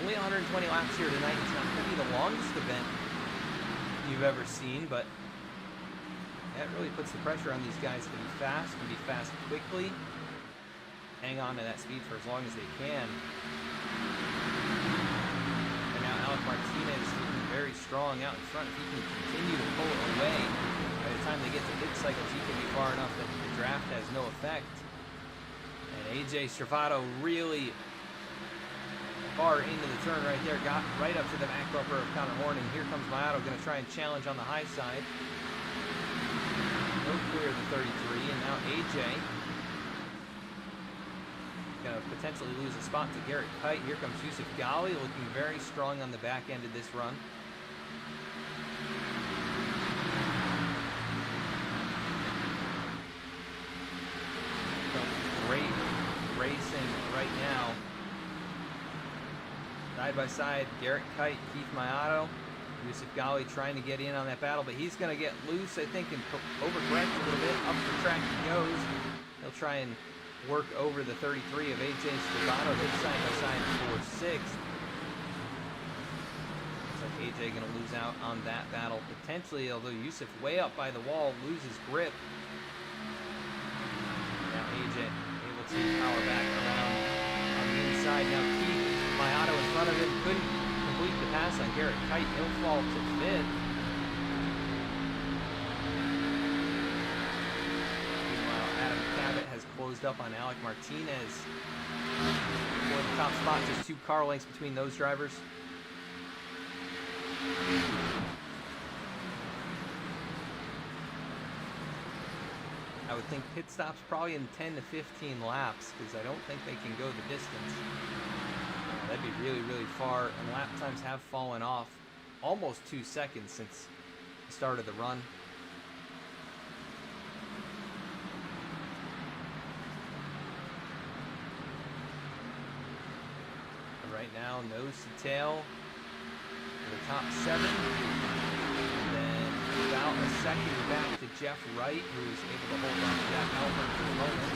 only 120 laps here tonight. It's not going to be the longest event you've ever seen, but that really puts the pressure on these guys to be fast, quickly. Hang on to that speed for as long as they can. And now Alec Martinez looking very strong out in front. If he can continue to pull it away, by the time they get to pit cycles, he can be far enough that the draft has no effect. And AJ Stravato really far into the turn right there, got right up to the back bumper of Connor Horn, and here comes Mayato going to try and challenge on the high side. He'll clear the 33, and now AJ going to potentially lose a spot to Garrett Kite. Here comes Yusuf Ghali, looking very strong on the back end of this run. Great racing right now. Side by side, Garrett Kite, Keith Mayato. Yusuf Ghali trying to get in on that battle, but he's going to get loose, I think, and overcorrect a little bit. Up the track he goes. He'll try and work over the 33 of AJ Stravano. They're side by side for 6th. Looks like AJ going to lose out on that battle potentially, although Yusuf way up by the wall loses grip. Now AJ able to power back around on the inside. Now Keith Mayato in front of him couldn't complete the pass on Garrett Kite. He'll fall to 5th. Meanwhile, Adam Cabot has closed up on Alec Martinez for the top spot. Just 2 car lengths between those drivers. I would think pit stops probably in 10 to 15 laps because I don't think they can go the distance. That'd be really, really far, and lap times have fallen off almost 2 seconds since the start of the run. And right now, nose to tail for the top 7. And then about a second back to Jeff Wright, who's able to hold on to that helmet for the moment.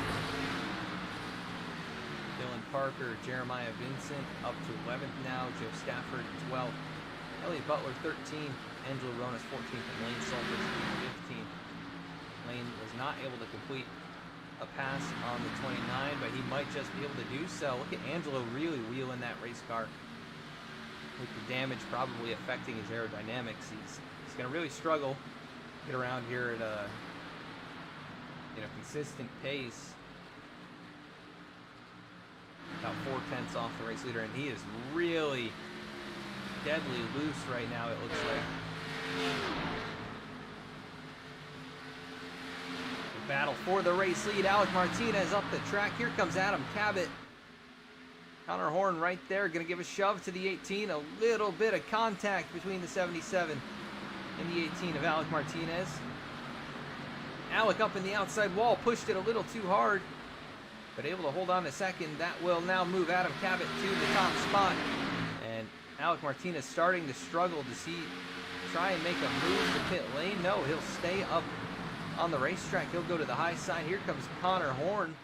Dylan Parker, Jeremiah Vincent up to 11th now. Joe Stafford 12th. Elliot Butler 13th. Angelo Ronas 14th. And Lane Sulfurs 15th. Lane was not able to complete a pass on the 29, but he might just be able to do so. Look at Angelo really wheeling that race car, with the damage probably affecting his aerodynamics. He's going to really struggle to get around here at a consistent pace. About 4/10 off the race leader, and he is really deadly loose right now, it looks like. The battle for the race lead. Alec Martinez up the track. Here comes Adam Cabot. Connor Horn right there, going to give a shove to the 18. A little bit of contact between the 77 and the 18 of Alec Martinez. Alec up in the outside wall, pushed it a little too hard, but able to hold on a second. That will now move Adam Cabot to the top spot. And Alec Martinez starting to struggle. Does he try and make a move to pit lane? No, he'll stay up on the racetrack. He'll go to the high side. Here comes Connor Horn.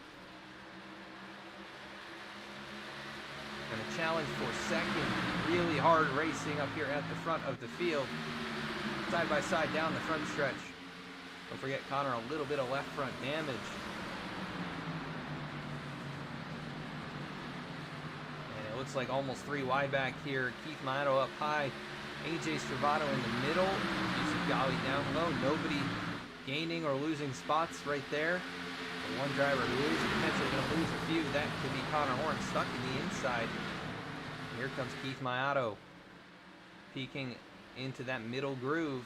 And a challenge for second. Really hard racing up here at the front of the field. Side by side down the front stretch. Don't forget Connor, a little bit of left front damage. Looks like almost 3 wide back here. Keith Mato up high. AJ Stravano in the middle. Yusuf Ghali down low. Nobody gaining or losing spots right there. The one driver who is potentially going to lose a few, that could be Connor Horn, stuck in the inside. Here comes Keith Mato, peeking into that middle groove.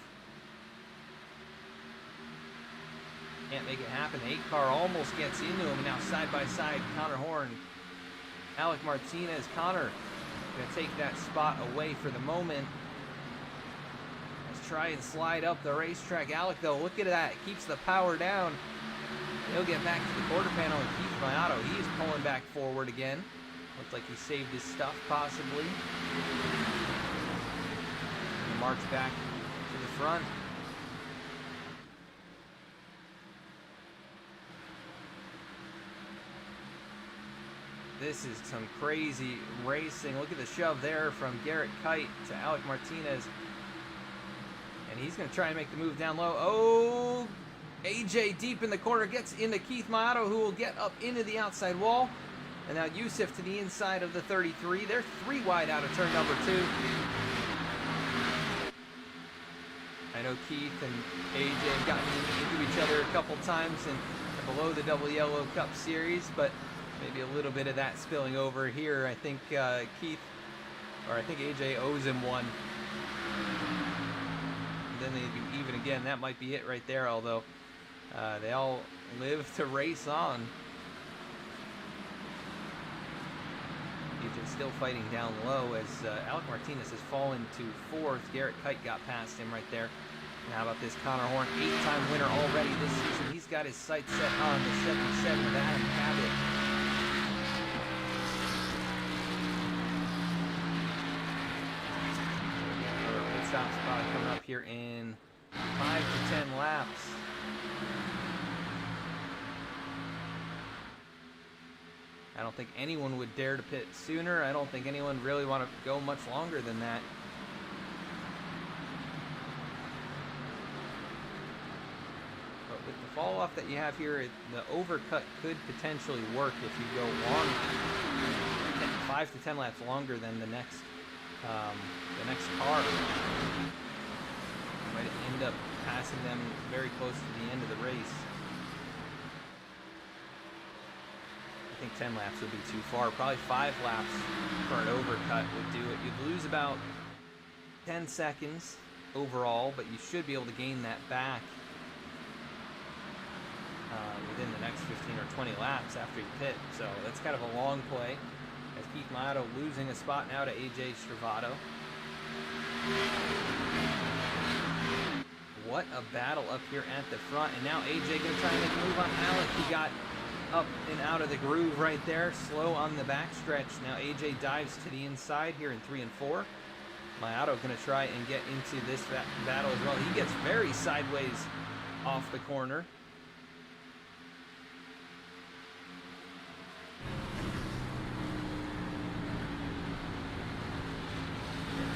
Can't make it happen. The 8 car almost gets into him. Now side by side, Connor Horn, Alec Martinez. Connor going to take that spot away for the moment. Let's try and slide up the racetrack. Alec, though, look at that. Keeps the power down. He'll get back to the quarter panel, and Keith Mato, he is pulling back forward again. Looks like he saved his stuff, possibly. And march back to the front. This is some crazy racing. Look at the shove there from Garrett Kite to Alec Martinez. And he's going to try and make the move down low. Oh, AJ deep in the corner gets into Keith Mato, who will get up into the outside wall. And now Yusuf to the inside of the 33. They're 3 wide out of turn number 2. I know Keith and AJ have gotten into each other a couple times and below the Double Yellow Cup Series, but maybe a little bit of that spilling over here. I think I think AJ owes him one. And then they'd be even again. That might be it right there, although they all live to race on. AJ still fighting down low as Alec Martinez has fallen to 4th. Garrett Kite got past him right there. And how about this Connor Horn, 8-time winner already this season. He's got his sights set on the 77 of Adam Cabot. stop's probably coming up here in 5 to 10 laps. I don't think anyone would dare to pit sooner. I don't think anyone really want to go much longer than that. But with the fall off that you have here, the overcut could potentially work if you go long, 5 to 10 laps longer than the next car. You might end up passing them very close to the end of the race. I think 10 laps would be too far. Probably 5 laps for an overcut would do it. You'd lose about 10 seconds overall, but you should be able to gain that back within the next 15 or 20 laps after you pit. So that's kind of a long play. As Keith Mato losing a spot now to AJ Stravato. What a battle up here at the front. And now AJ going to try and make a move on Alec. He got up and out of the groove right there. Slow on the backstretch. Now AJ dives to the inside here in 3 and 4. Mato going to try and get into this battle as well. He gets very sideways off the corner.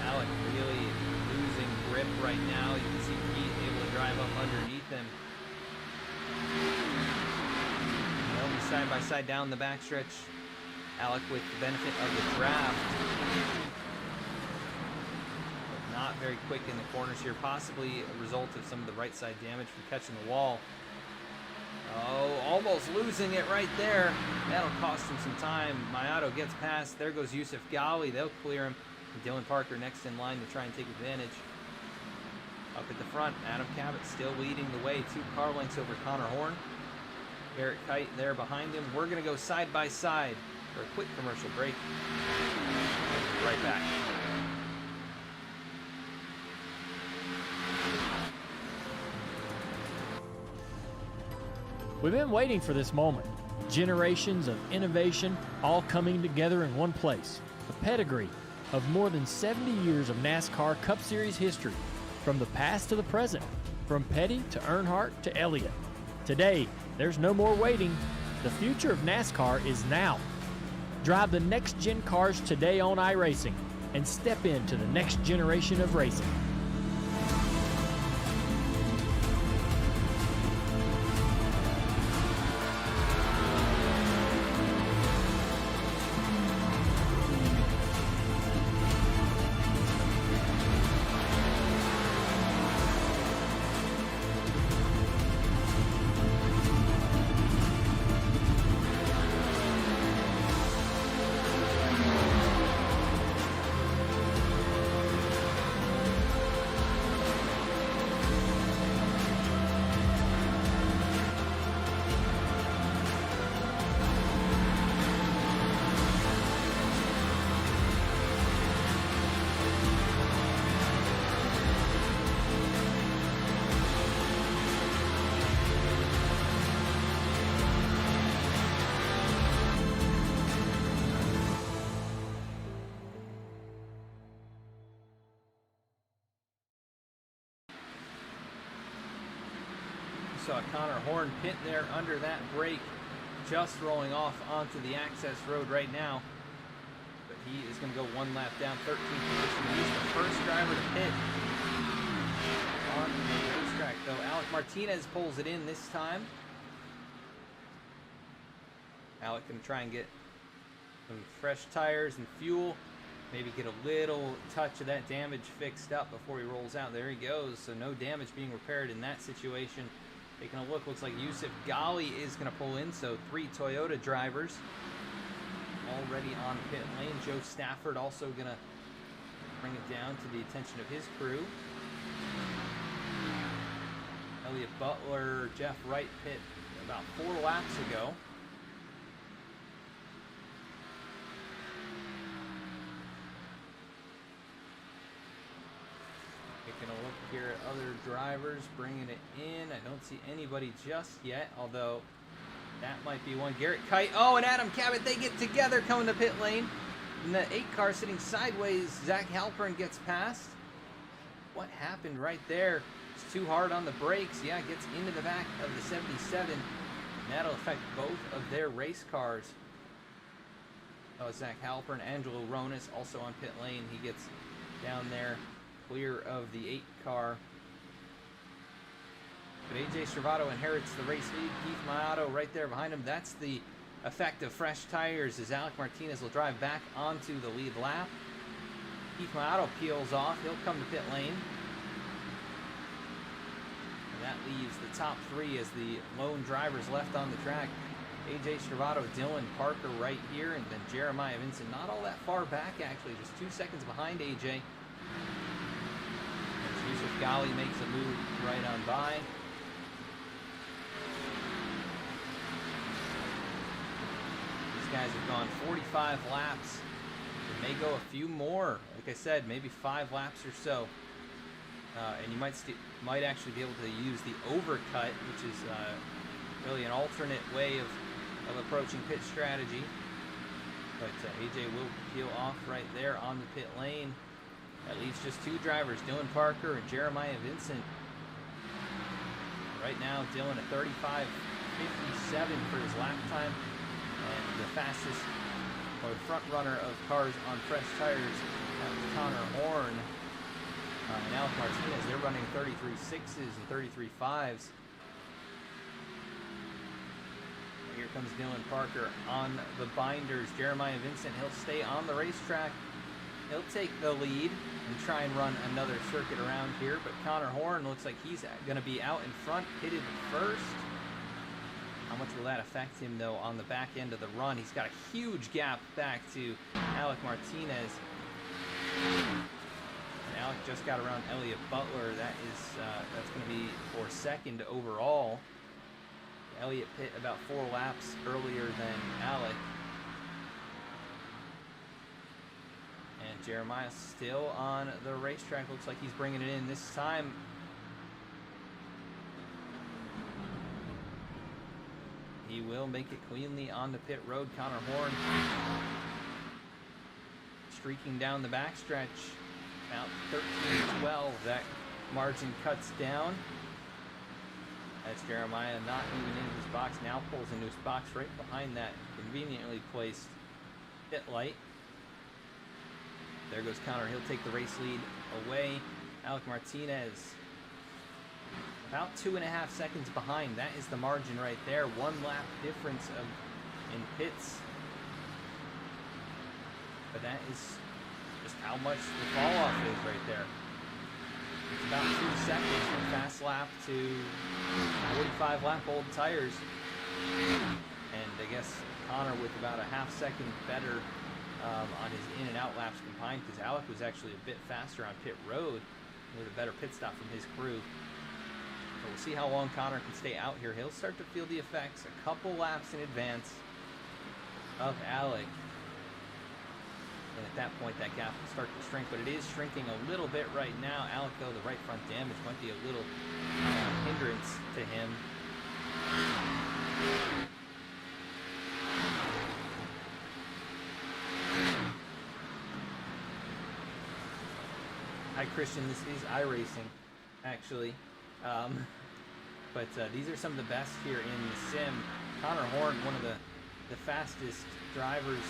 Alec really losing grip right now. You can see Pete able to drive up underneath him. They'll be side by side down the backstretch. Alec with the benefit of the draft. But not very quick in the corners here. Possibly a result of some of the right side damage from catching the wall. Oh, almost losing it right there. That'll cost him some time. Mato gets past. There goes Yusuf Ghali. They'll clear him. Dylan Parker next in line to try and take advantage. Up at the front, Adam Cabot still leading the way. 2 car lengths over Connor Horn. Garrett Kite there behind him. We're going to go side by side for a quick commercial break. We'll be right back. We've been waiting for this moment. Generations of innovation all coming together in one place. A pedigree of more than 70 years of NASCAR Cup Series history, from the past to the present, from Petty to Earnhardt to Elliott. Today, there's no more waiting. The future of NASCAR is now. Drive the next-gen cars today on iRacing and step into the next generation of racing. Saw Connor Horn pit there under that brake, just rolling off onto the access road right now. But he is going to go 1 lap down, 13th position. He's the first driver to pit on the racetrack, though. Alec Martinez pulls it in this time. Alec can try and get some fresh tires and fuel. Maybe get a little touch of that damage fixed up before he rolls out. There he goes. So no damage being repaired in that situation. Taking a look, looks like Yusuf Ghali is going to pull in. So 3 Toyota drivers already on pit lane. Joe Stafford also going to bring it down to the attention of his crew. Elliott Butler, Jeff Wright pit about 4 laps ago. Taking a look here at other drivers, bringing it in. I don't see anybody just yet, although that might be one. Garrett Kite, oh, and Adam Cabot, they get together coming to pit lane. And the 8 car sitting sideways, Zach Halpern gets past. What happened right there? It's too hard on the brakes. Yeah, gets into the back of the 77. And that'll affect both of their race cars. Zach Halpern, Angelo Ronis also on pit lane. He gets down there, clear of the 8 car. But AJ Stravato inherits the race lead. Keith Mayato right there behind him. That's the effect of fresh tires as Alec Martinez will drive back onto the lead lap. Keith Mayato peels off. He'll come to pit lane. And that leaves the top 3 as the lone drivers left on the track. AJ Stravato, Dylan Parker right here, and then Jeremiah Vincent not all that far back actually, just 2 seconds behind AJ. As Yusuf Ghali makes a move right on by. These guys have gone 45 laps. They may go a few more, like I said, maybe 5 laps or so. And you might actually be able to use the overcut, which is really an alternate way of approaching pit strategy. But AJ will peel off right there on the pit lane. That leaves just 2 drivers, Dylan Parker and Jeremiah Vincent. Right now, Dylan at 35.57 for his lap time. And the fastest, or the front runner of cars on fresh tires, that was Connor Horn. And Alec Martinez, they're running 33.6s and 33.5s. Here comes Dylan Parker on the binders. Jeremiah Vincent, he'll stay on the racetrack. He'll take the lead and try and run another circuit around here. But Connor Horn looks like he's going to be out in front, pitted first. How much will that affect him, though, on the back end of the run? He's got a huge gap back to Alec Martinez. And Alec just got around Elliott Butler. That's going to be for second overall. Elliott pit about 4 laps earlier than Alec. And Jeremiah still on the racetrack. Looks like he's bringing it in this time. He will make it cleanly on the pit road. Connor Horn streaking down the backstretch. About 13-12. That margin cuts down. That's Jeremiah not moving into his box. Now pulls into his box right behind that conveniently placed pit light. There goes Connor. He'll take the race lead away. Alec Martinez about 2.5 seconds behind. That is the margin right there. 1 lap difference in pits. But that is just how much the fall off is right there. It's about 2 seconds from fast lap to 45 lap old tires. And I guess Connor with about a half second better on his in and out laps combined, because Alec was actually a bit faster on pit road with a better pit stop from his crew. So we'll see how long Connor can stay out here. He'll start to feel the effects a couple laps in advance of Alec. And at that point, that gap will start to shrink, but it is shrinking a little bit right now. Alec, though, the right front damage might be a little hindrance to him. Hi, Christian. This is iRacing, actually. But these are some of the best here in the sim. Connor Horn, one of the fastest drivers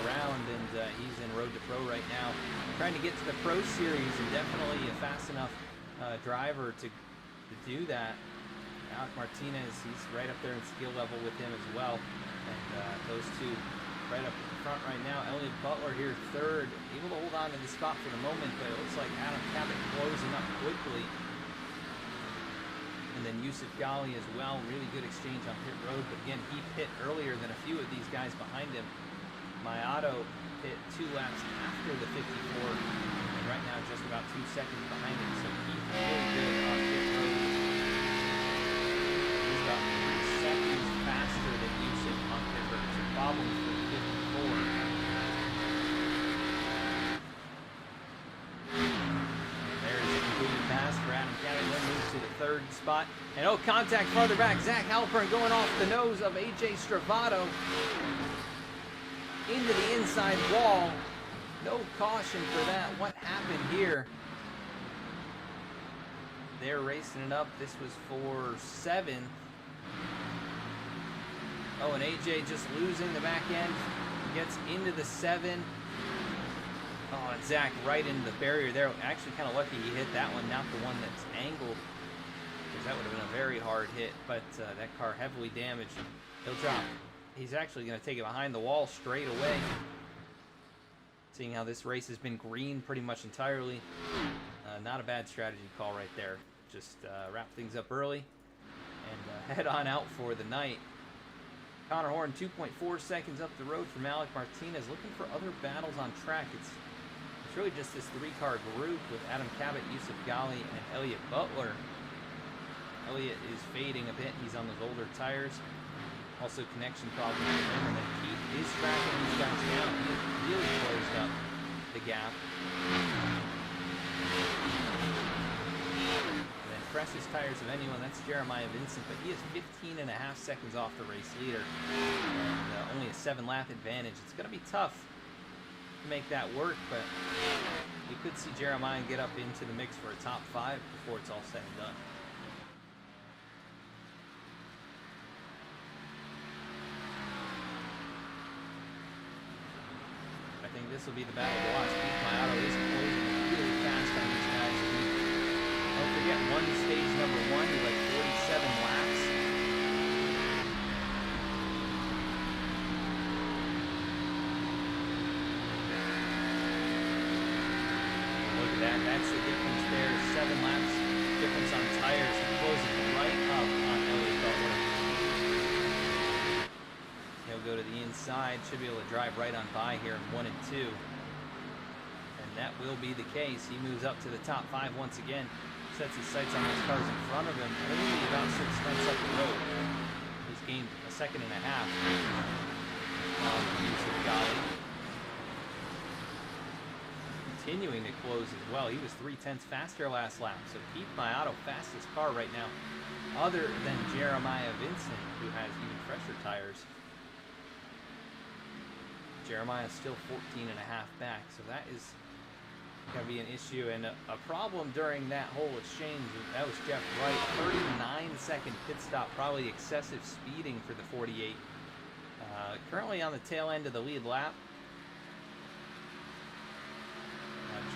around, and he's in Road to Pro right now, trying to get to the Pro Series, and definitely a fast enough driver to do that. Alec Martinez, he's right up there in skill level with him as well, and those two right up front right now. Elliott Butler here third, able to hold on to the spot for the moment, but it looks like Adam Cabot closing up quickly. And then Yusuf Ghali as well. Really good exchange on pit road, but again, he pit earlier than a few of these guys behind him. Mayato pit 2 laps after the 54, and right now just about 2 seconds behind him, so he's really good on pit road. He's about 3 seconds faster than Yusuf on pit road, so problems for the 54. Pass for Adam Cabot, then moves to the 3rd spot. And contact farther back. Zach Halpern going off the nose of AJ Stravato into the inside wall. No caution for that. What happened here? They're racing it up. This was for 7th. Oh, and AJ just losing the back end. Gets into the 7. Oh, and Zach right into the barrier there. Actually kind of lucky he hit that one, not the one that's angled. Because that would have been a very hard hit. But that car heavily damaged. He'll drop. He's actually going to take it behind the wall straight away. Seeing how this race has been green pretty much entirely. Not a bad strategy call right there. Just wrap things up early and head on out for the night. Connor Horn 2.4 seconds up the road from Alec Martinez, looking for other battles on track. It's really just this 3-car group with Adam Cabot, Yusuf Ghali, and Elliott Butler. Elliott is fading a bit. He's on those older tires. Also connection problems with him, and then Keith is tracking these guys down. He has really closed up the gap. And then freshest tires of anyone, that's Jeremiah Vincent, but he is 15.5 seconds off the race leader. And only a 7-lap advantage. It's going to be tough to make that work, but you could see Jeremiah get up into the mix for a top 5 before it's all said and done. I think this will be the battle to watch. My auto is closing really fast on these guys. Don't forget, stage number 1, you're like 47 laps. Look at that. That's the difference there. 7 laps difference on tires. Closing right up on Elliott Butler. He'll go to the inside, should be able to drive right on by here in 1 and 2. And that will be the case. He moves up to the top 5 once again. Sets his sights on those cars in front of him, only about 6 tenths up the road. He's gained a 1.5 seconds on Yusuf Ghali. Continuing to close as well. He was 0.3 faster last lap. So Keith Maiato, fastest car right now, other than Jeremiah Vincent, who has even fresher tires. Jeremiah is still 14.5 back, so that is going to be an issue and a problem during that whole exchange. That was Jeff Wright, 39-second pit stop, probably excessive speeding for the 48. Currently on the tail end of the lead lap.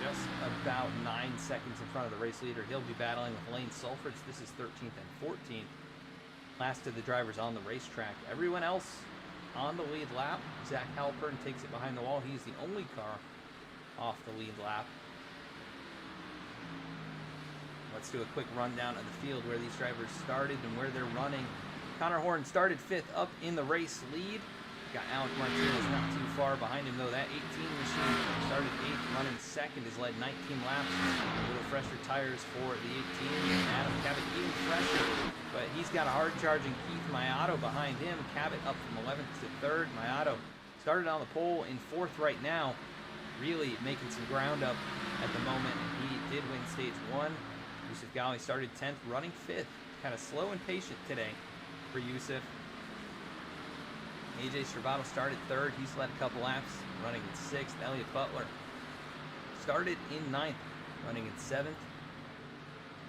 Just about 9 seconds in front of the race leader. He'll be battling with Lane Sulfridge. This is 13th and 14th. Last of the drivers on the racetrack. Everyone else on the lead lap. Zach Halpern takes it behind the wall. He's the only car off the lead lap. Let's do a quick rundown of the field where these drivers started and where they're running. Connor Horn started 5th up in the race lead. Got Alec Martinez not too far behind him though. That 18 machine started 8th, running 2nd, has led 19 laps. A little fresher tires for the 18. Adam Cabot even fresher, but he's got a hard charging Keith Maiato behind him. Cabot up from 11th to 3rd. Maiato started on the pole in 4th right now, really making some ground up at the moment. He did win stage 1. Yusuf Ghali started 10th, running 5th. Kind of slow and patient today for Yusuf. AJ Stravato started 3rd. He's led a couple laps, running in 6th. Elliott Butler started in 9th, running in 7th.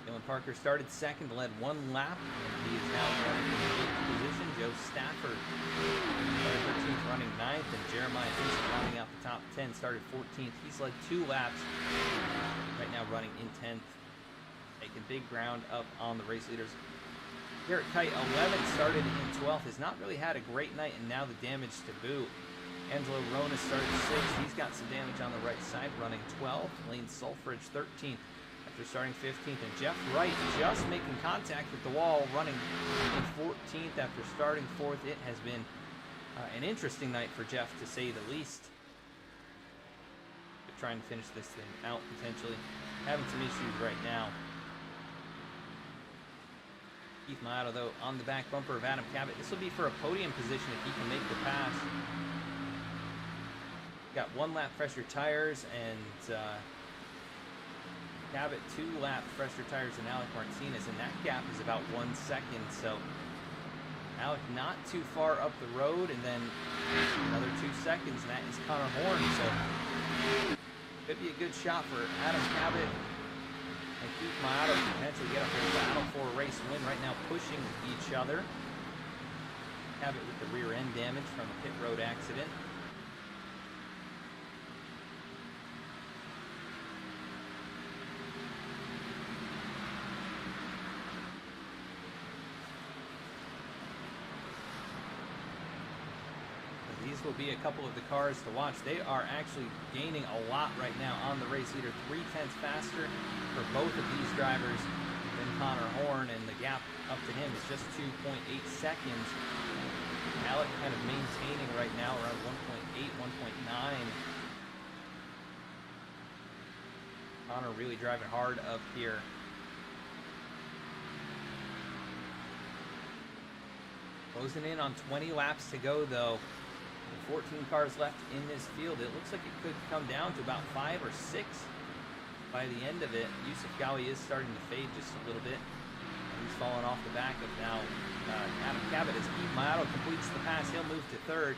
Dylan Parker started 2nd, led 1 lap, and he is now running in 8th position. Joe Stafford started 13th, running 9th, and Jeremiah Vincent rounding out the top 10, started 14th. He's led 2 laps, right now running in 10th, making big ground up on the race leaders. Garrett Kite, 11th, started in 12th, has not really had a great night, and now the damage to boot. Angelo Rona started 6th. He's got some damage on the right side, running 12th. Lane Sulfridge, 13th, after starting 15th. And Jeff Wright just making contact with the wall, running in 14th after starting 4th. It has been an interesting night for Jeff, to say the least. They're trying to finish this thing out, potentially. Having some issues right now. Keith Maiato, though, on the back bumper of Adam Cabot. This will be for a podium position if he can make the pass. Got 1 lap fresher tires, and Cabot 2 lap fresher tires than Alec Martinez, and that gap is about 1 second. So Alec not too far up the road, and then another 2 seconds, and that is Connor Horn. So could be a good shot for Adam Cabot And Keith Maotto potentially get up there and battle for a race win. Right now pushing each other. Cabot with the rear end damage from a pit road accident. These will be a couple of the cars to watch. They are actually gaining a lot right now on the race leader. 0.3 faster for both of these drivers than Connor Horn, and the gap up to him is just 2.8 seconds. Alec kind of maintaining right now around 1.8, 1.9. Connor really driving hard up here. Closing in on 20 laps to go though. 14 cars left in this field. It looks like it could come down to about 5 or 6 by the end of it. Yusuf Gali is starting to fade just a little bit. He's falling off the back of now Adam Cabot as Keith Maotto completes the pass. He'll move to third.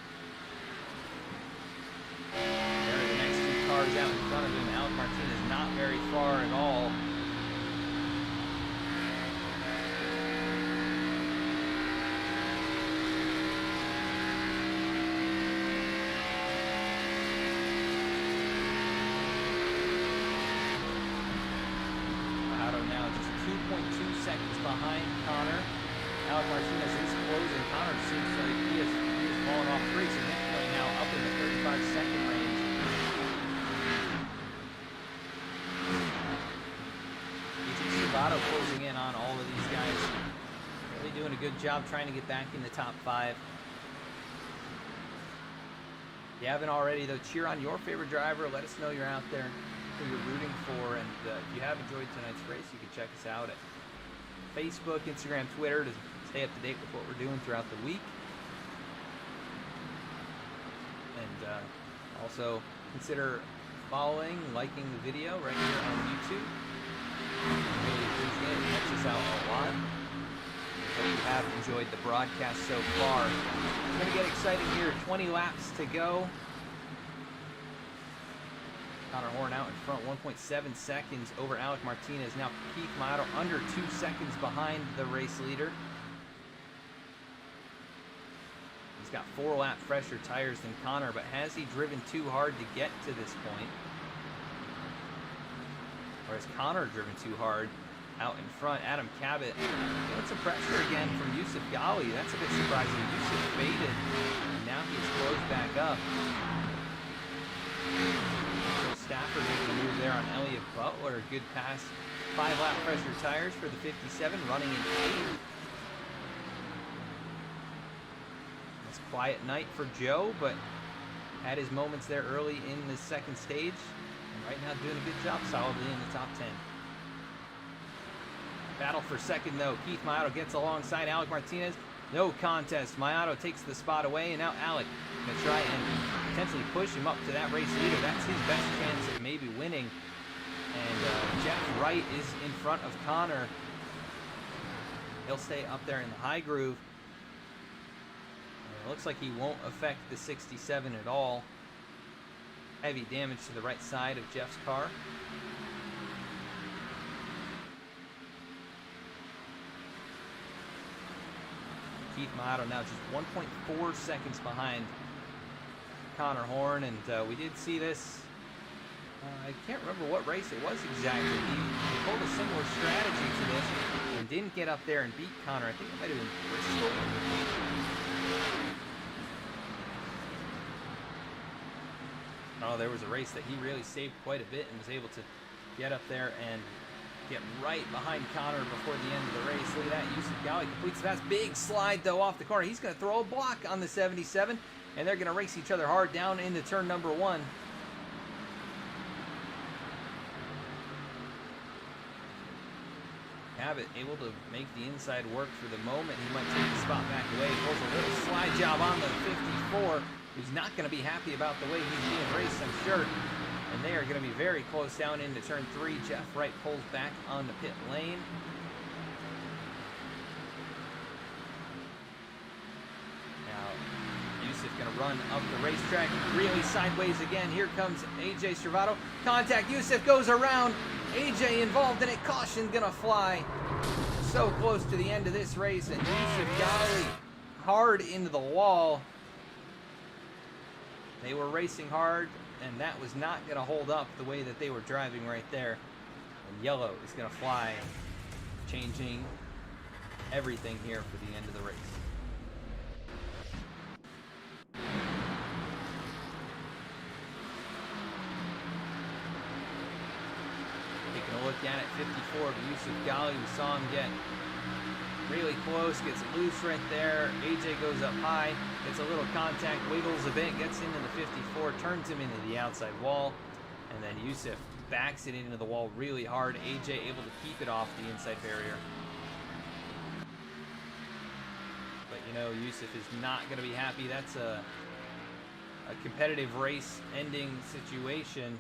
There are the next 2 cars out in front of him. Alec Martinez not very far at all. Now just 2.2 seconds behind Connor. Alec Martinez is closing. Connor seems like he is falling off pretty significantly now, up in the 35-second range. AJ Servato closing in on all of these guys. Really doing a good job trying to get back in the top 5. If you haven't already, though, cheer on your favorite driver. Let us know you're out there, who you're rooting for, and if you have enjoyed tonight's race, you can check us out at Facebook, Instagram, Twitter to stay up to date with what we're doing throughout the week. And also consider following, liking the video right here on YouTube. Really appreciate it. It helps us out a lot. Hope you have enjoyed the broadcast so far. It's going to get exciting here. 20 laps to go. Connor Horn out in front, 1.7 seconds over Alec Martinez. Now Keith Maotto under 2 seconds behind the race leader. He's got 4 lap fresher tires than Connor, but has he driven too hard to get to this point? Or has Connor driven too hard out in front? Adam Cabot, feeling some pressure again from Yusuf Gali. That's a bit surprising. Yusuf faded, and now he's closed back up. Stafford making a move there on Elliott Butler. Good pass. 5 lap pressure tires for the 57, running in 8th. It's a quiet night for Joe, but had his moments there early in the second stage. And right now doing a good job solidly in the top 10. Battle for second though. Keith Maotto gets alongside Alec Martinez. No contest. Maotto takes the spot away, and now Alec going to try and potentially push him up to that race leader. That's his best chance of maybe winning. And Jeff Wright is in front of Connor. He'll stay up there in the high groove. And it looks like he won't affect the 67 at all. Heavy damage to the right side of Jeff's car. Keith Maotto now just 1.4 seconds behind Connor Horn, and we did see this. I can't remember what race it was exactly. He pulled a similar strategy to this and didn't get up there and beat Connor. I think it might have been Bristol. Oh, there was a race that he really saved quite a bit and was able to get up there and get right behind Connor before the end of the race. Look at that. Yusuf Gali completes the pass. Big slide, though, off the corner. He's going to throw a block on the 77, and they're going to race each other hard down into turn number 1. Cabot able to make the inside work for the moment. He might take the spot back away. Pulls a little slide job on the 54. Who's not going to be happy about the way he's being raced, I'm sure. And they are going to be very close down into turn 3. Jeff Wright pulls back on the pit lane. Now, Yusuf going to run up the racetrack, really sideways again. Here comes AJ Servato. Contact. Yusuf goes around, AJ involved in it. Caution gonna fly. So close to the end of this race, and Yusuf Ghali hard into the wall. They were racing hard, and that was not going to hold up the way that they were driving right there. And yellow is going to fly, changing everything here for the end of the race. Taking a look at it, 54 of Yusuf Ghali. We saw him get really close, gets loose right there. AJ goes up high, gets a little contact, wiggles a bit, gets into the 54, turns him into the outside wall, and then Yusuf backs it into the wall really hard. AJ able to keep it off the inside barrier. But you know, Yusuf is not going to be happy. That's a competitive race ending situation,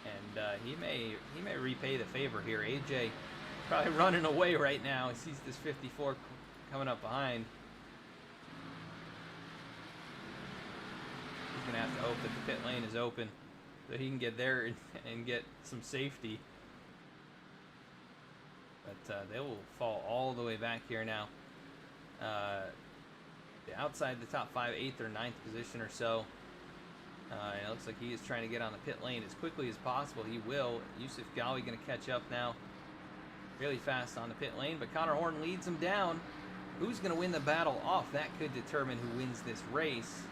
and he may repay the favor here. AJ probably running away right now. He sees this 54 coming up behind. He's going to have to hope that the pit lane is open so he can get there and get some safety. But they will fall all the way back here now. Outside the top 5, 8th or 9th position or so. And it looks like he is trying to get on the pit lane as quickly as possible. He will. Yusuf Ghali going to catch up now. Really fast on the pit lane, but Connor Horn leads him down. Who's going to win the battle off? That could determine who wins this race.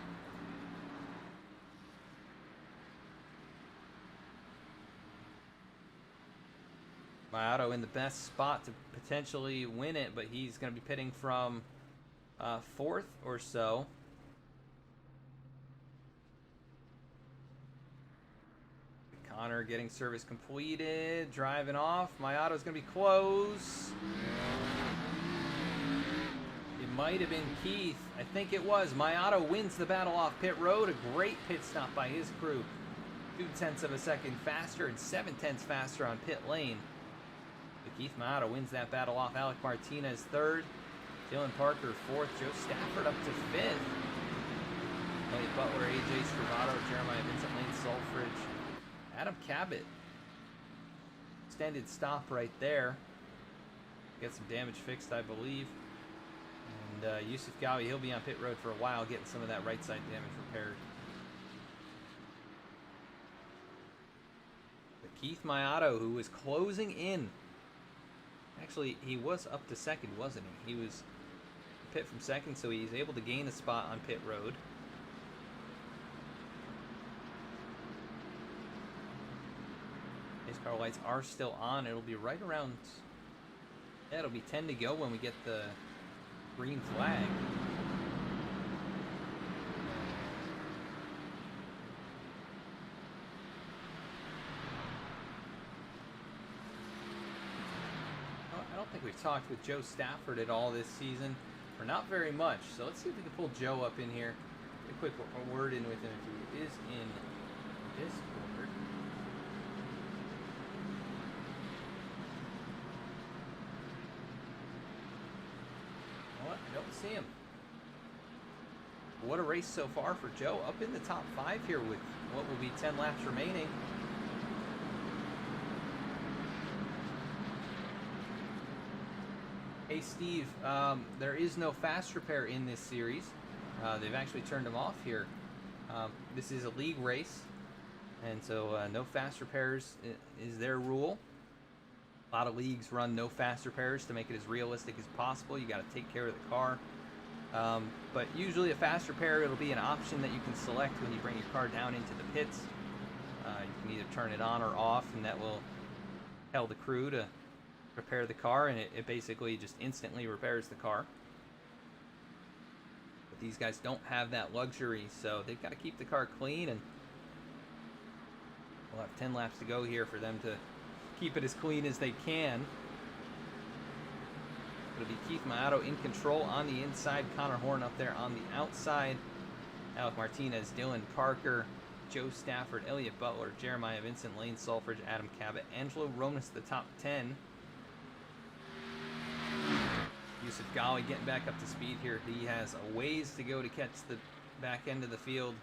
Mayato in the best spot to potentially win it, but he's going to be pitting from 4th or so. Connor getting service completed, driving off. Mayato's going to be close. It might have been Keith. I think it was. Mayato wins the battle off pit road. A great pit stop by his crew. 0.2 of a second faster and 0.7 faster on pit lane. But Keith Mayato wins that battle off. Alec Martinez 3rd. Dylan Parker 4th. Joe Stafford up to 5th. Elliot Butler, AJ Stravato, Jeremiah Vincent, Lane Sulfridge. Adam Cabot, extended stop right there. Get some damage fixed, I believe. And Yusuf Ghali, he'll be on pit road for a while, getting some of that right side damage repaired. But Keith Mayato, who was closing in. Actually, he was up to 2nd, wasn't he? He was pit from 2nd, so he's able to gain a spot on pit road. Race car lights are still on. It'll be right around, yeah, it'll be 10 to go when we get the green flag. I don't think we've talked with Joe Stafford at all this season, or not very much. So let's see if we can pull Joe up in here. Get a quick word in with him if he is in Discord. See him. What a race so far for Joe. Up in the top 5 here with what will be 10 laps remaining. Hey Steve, there is no fast repair in this series. They've actually turned them off here. This is a league race, and so no fast repairs is their rule. A lot of leagues run no fast repairs to make it as realistic as possible. You got to take care of the car. But usually a fast repair, it'll be an option that you can select when you bring your car down into the pits. You can either turn it on or off, and that will tell the crew to repair the car, and it basically just instantly repairs the car. But these guys don't have that luxury, so they've got to keep the car clean, and we'll have 10 laps to go here for them to keep it as clean as they can. It'll be Keith Mayato in control on the inside, Connor Horn up there on the outside, Alec Martinez, Dylan Parker, Joe Stafford, Elliot Butler, Jeremiah Vincent, Lane Sulfridge, Adam Cabot, Angelo Ronas, the top 10. Yusuf Ghali getting back up to speed here. He has a ways to go to catch the back end of the field.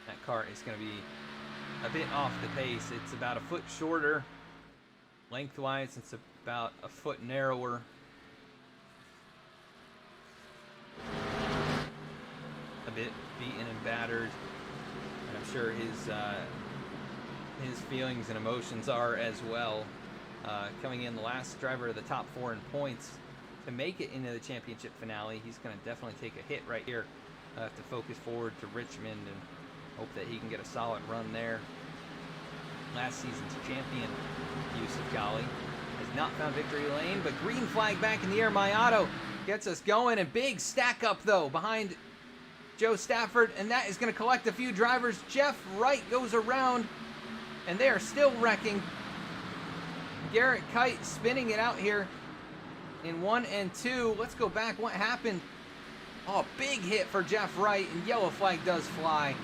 That car is going to be a bit off the pace. It's about a foot shorter. Lengthwise, it's about a foot narrower. A bit beaten and battered. And I'm sure his feelings and emotions are as well. Coming in the last driver of the top 4 in points to make it into the championship finale. He's going to definitely take a hit right here. Have to focus forward to Richmond and hope that he can get a solid run there. Last season's champion, Yusuf Ghali, has not found victory lane, but green flag back in the air. Mayato gets us going, and big stack up though behind Joe Stafford, and that is going to collect a few drivers. Jeff Wright goes around, and they are still wrecking. Garrett Kite spinning it out here in 1 and 2. Let's go back. What happened? Oh, big hit for Jeff Wright, and yellow flag does fly.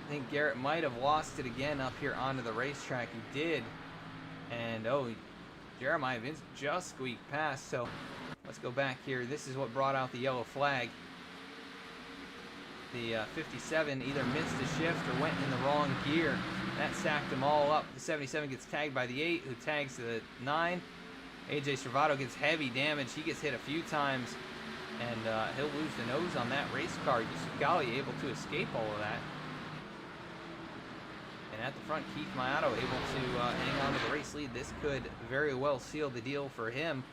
I think Garrett might have lost it again up here onto the racetrack. He did. And, oh, Jeremiah Vince just squeaked past. So let's go back here. This is what brought out the yellow flag. The 57 either missed a shift or went in the wrong gear. That stacked them all up. The 77 gets tagged by the 8, who tags the 9. AJ Servato gets heavy damage. He gets hit a few times, and he'll lose the nose on that race car. Yusuf Ghali able to escape all of that. And at the front, Keith Mayato able to hang on to the race lead. This could very well seal the deal for him.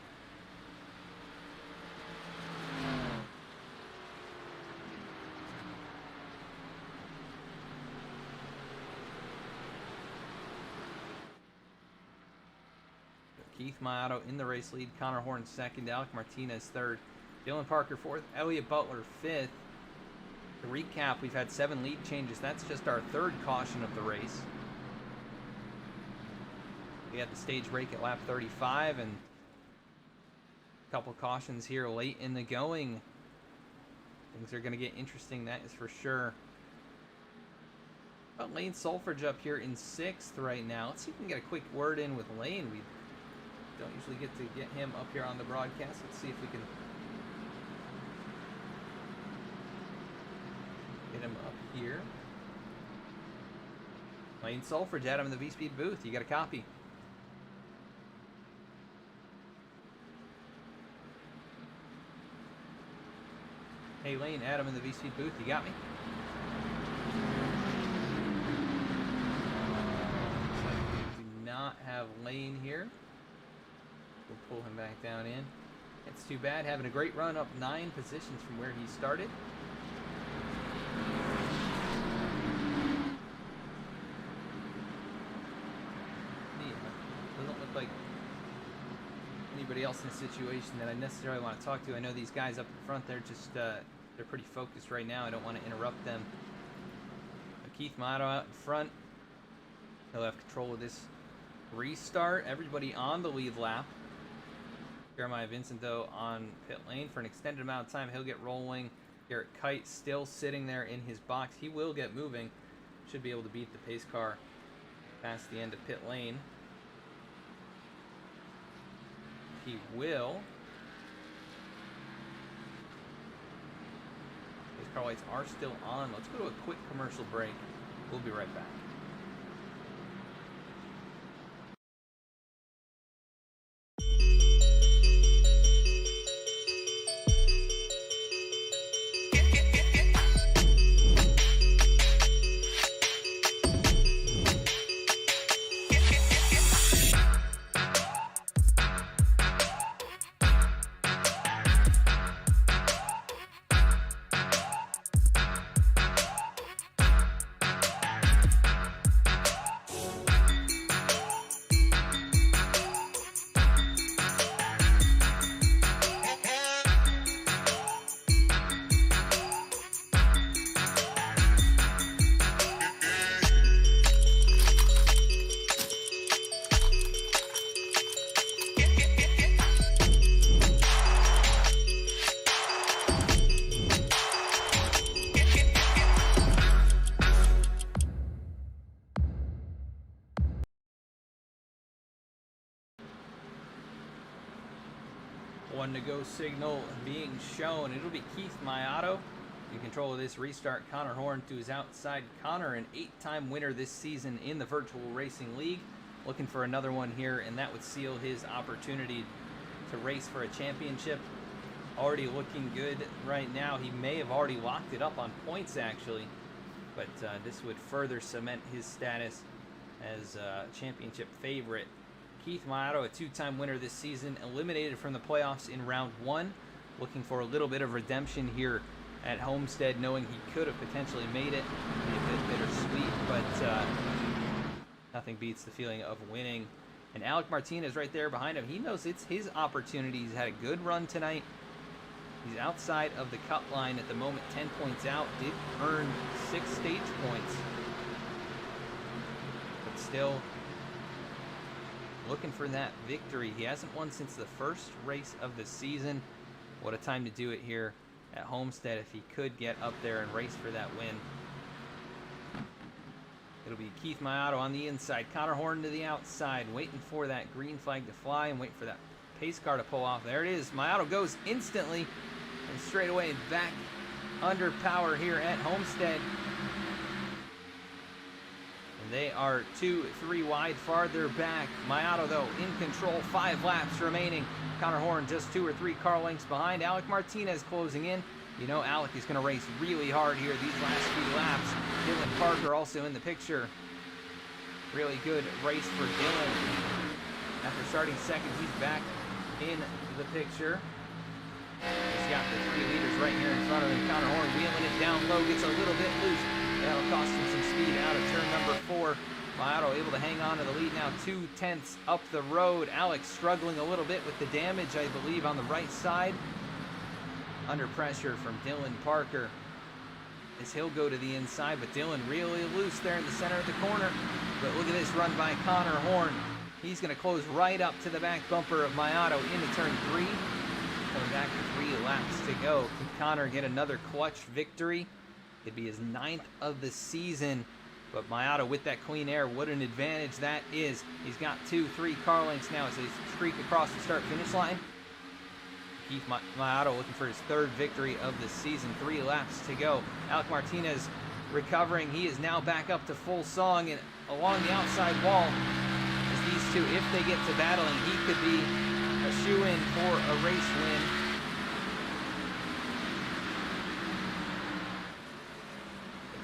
Keith Mayato in the race lead. Connor Horn second. Alec Martinez third. Dylan Parker fourth. Elliott Butler fifth. To recap, we've had 7 lead changes. That's just our 3rd caution of the race. We had the stage break at lap 35 and a couple cautions here late in the going. Things are going to get interesting, that is for sure. Got Lane Solfridge up here in 6th right now. Let's see if we can get a quick word in with Lane. We don't usually get to get him up here on the broadcast. Let's see if we can get him up here. Lane Solfridge, Adam in the V-Speed booth. You got a copy. Hey Lane, Adam in the V-Speed booth. You got me? Looks like we do not have Lane here. We'll pull him back down in. It's too bad. Having a great run, up 9 positions from where he started. Doesn't look like anybody else in the situation that I necessarily want to talk to. I know these guys up in front, they're just they're pretty focused right now. I don't want to interrupt them. But Keith Mayato out in front. He'll have control of this restart. Everybody on the lead lap. Jeremiah Vincent, though, on pit lane for an extended amount of time. He'll get rolling. Garrett Kite still sitting there in his box. He will get moving. Should be able to beat the pace car past the end of pit lane. He will. Pace car lights are still on. Let's go to a quick commercial break. We'll be right back. One to go signal being shown. It'll be Keith Mayato in control of this restart. Connor Horn to his outside. Connor, an 8-time winner this season in the Virtual Racing League. Looking for another one here, and that would seal his opportunity to race for a championship. Already looking good right now. He may have already locked it up on points, actually. But this would further cement his status as a championship favorite. Keith Mayato, a 2-time winner this season, eliminated from the playoffs in round 1. Looking for a little bit of redemption here at Homestead, knowing he could have potentially made it. Be a bit bittersweet, but nothing beats the feeling of winning. And Alec Martinez right there behind him. He knows it's his opportunity. He's had a good run tonight. He's outside of the cut line at the moment, 10 points out. Did earn 6 stage points. But still looking for that victory. He hasn't won since the first race of the season. What a time to do it here at Homestead if he could get up there and race for that win. It'll be Keith Mayato on the inside, Connor Horn to the outside, waiting for that green flag to fly and wait for that pace car to pull off. There it is. Mayato goes instantly and straight away back under power here at Homestead. And they are 2-3 wide farther back. Mayato, though, in control, 5 laps remaining. Connor Horn just 2 or 3 car lengths behind. Alec Martinez closing in. You know Alec is going to race really hard here these last few laps. Dylan Parker also in the picture. Really good race for Dylan. After starting second, he's back in the picture. He's got the 3 leaders right here in front of him. Connor Horn wheeling it down low, gets a little bit loose. That'll cost him some speed out of turn number 4. Mayato able to hang on to the lead now, 2/10 up the road. Alex struggling a little bit with the damage, I believe, on the right side. Under pressure from Dylan Parker as he'll go to the inside, but Dylan really loose there in the center of the corner. But look at this run by Connor Horn. He's going to close right up to the back bumper of Mayato into turn 3. Coming back to 3 laps to go. Can Connor get another clutch victory? It'd be his 9th of the season. But Mayato with that clean air, what an advantage that is. He's got 2-3 car lengths now as they streak across the start-finish line. Keith Mayato looking for his 3rd victory of the season. 3 laps to go. Alec Martinez recovering. He is now back up to full song and along the outside wall. As these two, if they get to battling, he could be a shoe-in for a race win.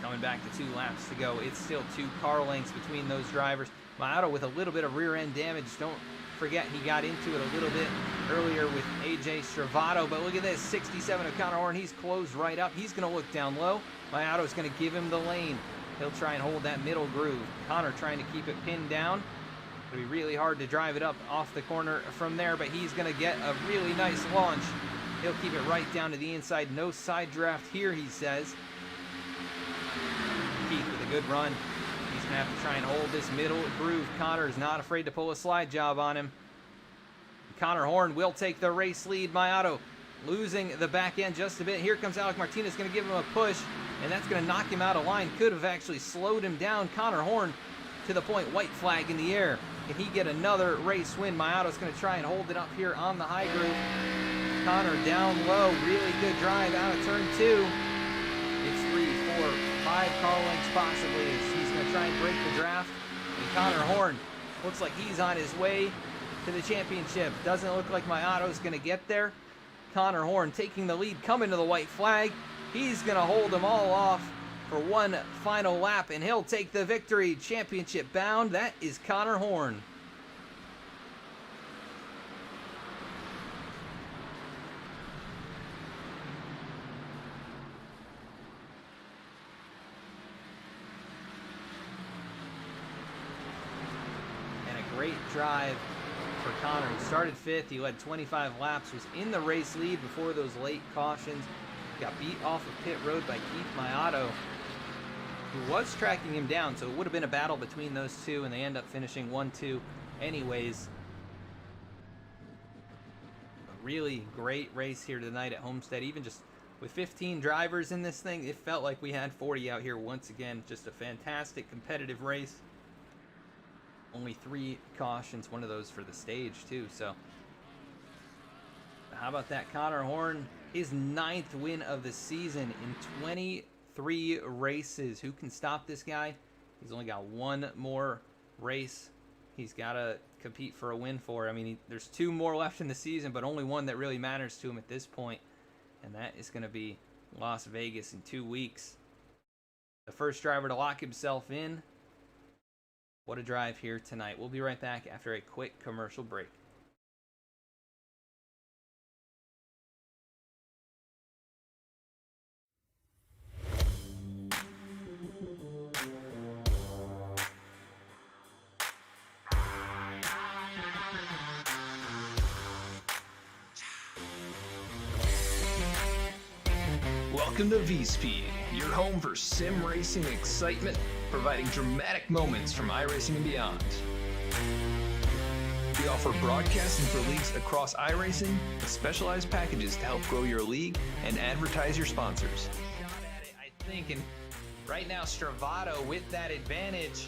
Coming back to 2 laps to go. It's still 2 car lengths between those drivers. Mayato with a little bit of rear-end damage. Don't forget he got into it a little bit earlier with AJ Stravato, but look at this, 67 of Connor Horn. He's closed right up. He's going to look down low. Mayato's going to give him the lane. He'll try and hold that middle groove. Connor trying to keep it pinned down. It'll be really hard to drive it up off the corner from there, but he's going to get a really nice launch. He'll keep it right down to the inside. No side draft here, he says. Keith with a good run. He's going to have to try and hold this middle groove. Connor is not afraid to pull a slide job on him. Connor Horn will take the race lead. Mayato losing the back end just a bit. Here comes Alec Martinez, going to give him a push, and that's going to knock him out of line. Could have actually slowed him down. Connor Horn to the point, white flag in the air. Can he get another race win? Mayato's going to try and hold it up here on the high groove. Connor down low, really good drive out of turn 2. It's 3, 4, 5 car lengths possibly. He's going to try and break the draft. And Connor Horn looks like he's on his way to the championship. Doesn't look like Mayato's going to get there. Connor Horn taking the lead, coming to the white flag. He's going to hold them all off for one final lap, and he'll take the victory. Championship bound. That is Connor Horn. Great drive for Connor. He started 5th. He led 25 laps, was in the race lead before those late cautions. Got beat off of pit road by Keith Mayato, who was tracking him down, so it would have been a battle between those two, and they end up finishing 1-2 anyways. A really great race here tonight at Homestead. Even just with 15 drivers in this thing, it felt like we had 40 out here once again. Just a fantastic competitive race. Only 3 cautions, one of those for the stage too. So how about that? Connor Horn his 9th win of the season in 23 races. Who can stop this guy? He's only got one more race he's got to compete for a win for. I mean, there's 2 more left in the season, but only one that really matters to him at this point, and that is going to be Las Vegas in 2 weeks. The first driver to lock himself in. What a drive here tonight. We'll be right back after a quick commercial break. Welcome to V-Speed, your home for sim racing excitement, providing dramatic moments from iRacing and beyond. We offer broadcasting for leagues across iRacing, with specialized packages to help grow your league and advertise your sponsors. Shot at it, I think, and right now Stravato with that advantage.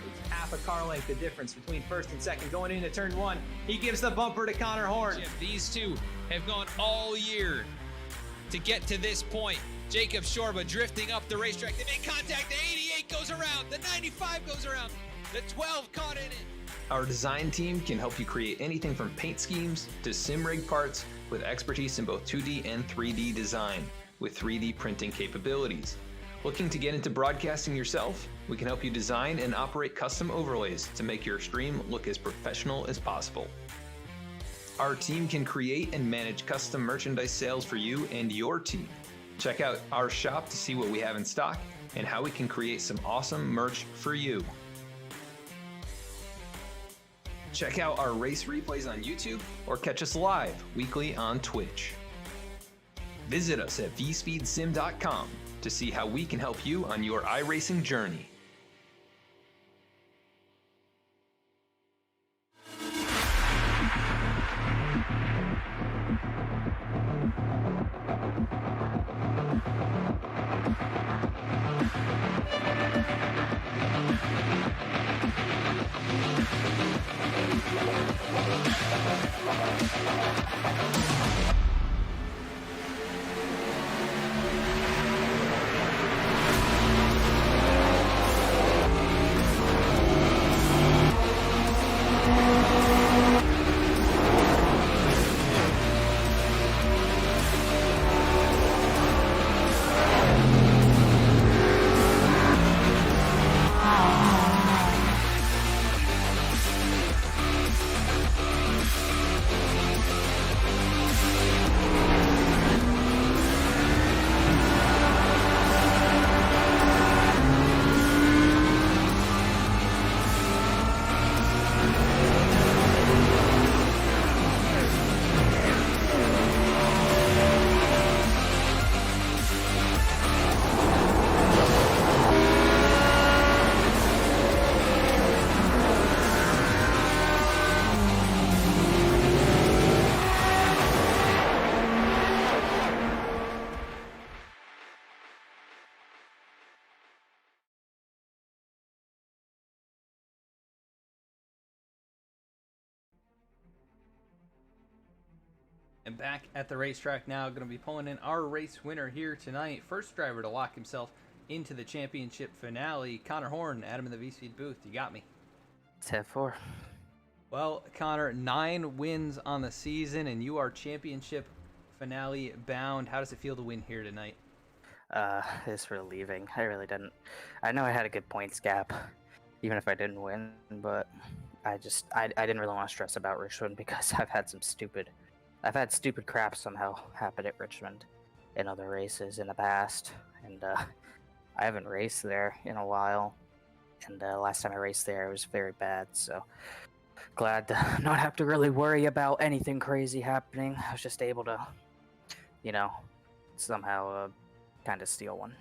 It's half a car length the difference between first and second going into turn 1. He gives the bumper to Connor Horn. These two have gone all year to get to this point. Jacob Shorba drifting up the racetrack. They make contact. The 88 goes around. The 95 goes around. The 12 caught in it. Our design team can help you create anything from paint schemes to sim rig parts with expertise in both 2D and 3D design with 3D printing capabilities. Looking to get into broadcasting yourself? We can help you design and operate custom overlays to make your stream look as professional as possible. Our team can create and manage custom merchandise sales for you and your team. Check out our shop to see what we have in stock and how we can create some awesome merch for you. Check out our race replays on YouTube or catch us live weekly on Twitch. Visit us at vspeedsim.com to see how we can help you on your iRacing journey. And back at the racetrack now, going to be pulling in our race winner here tonight. First driver to lock himself into the championship finale, Connor Horn. Adam in the V-Speed booth, you got me. 10-4. Well, Connor, 9 wins on the season, and you are championship finale bound. How does it feel to win here tonight? It's relieving. I really didn't. I know I had a good points gap, even if I didn't win, but I didn't really want to stress about Richmond because I've had stupid crap somehow happen at Richmond in other races in the past, and I haven't raced there in a while, and last time I raced there it was very bad, so glad to not have to really worry about anything crazy happening. I was just able to, somehow kind of steal one.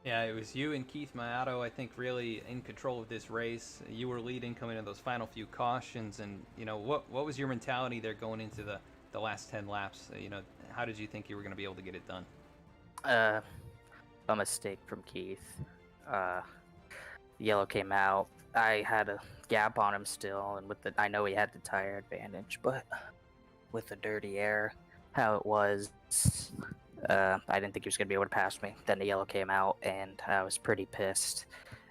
Yeah, it was you and Keith Mayato, I think, really in control of this race. You were leading coming in those final few cautions, and what was your mentality there going into the last 10 laps? How did you think you were going to be able to get it done? A mistake from Keith. Yellow came out. I had a gap on him still, and I know he had the tire advantage, but with the dirty air, how it was. I didn't think he was going to be able to pass me. Then the yellow came out, and I was pretty pissed.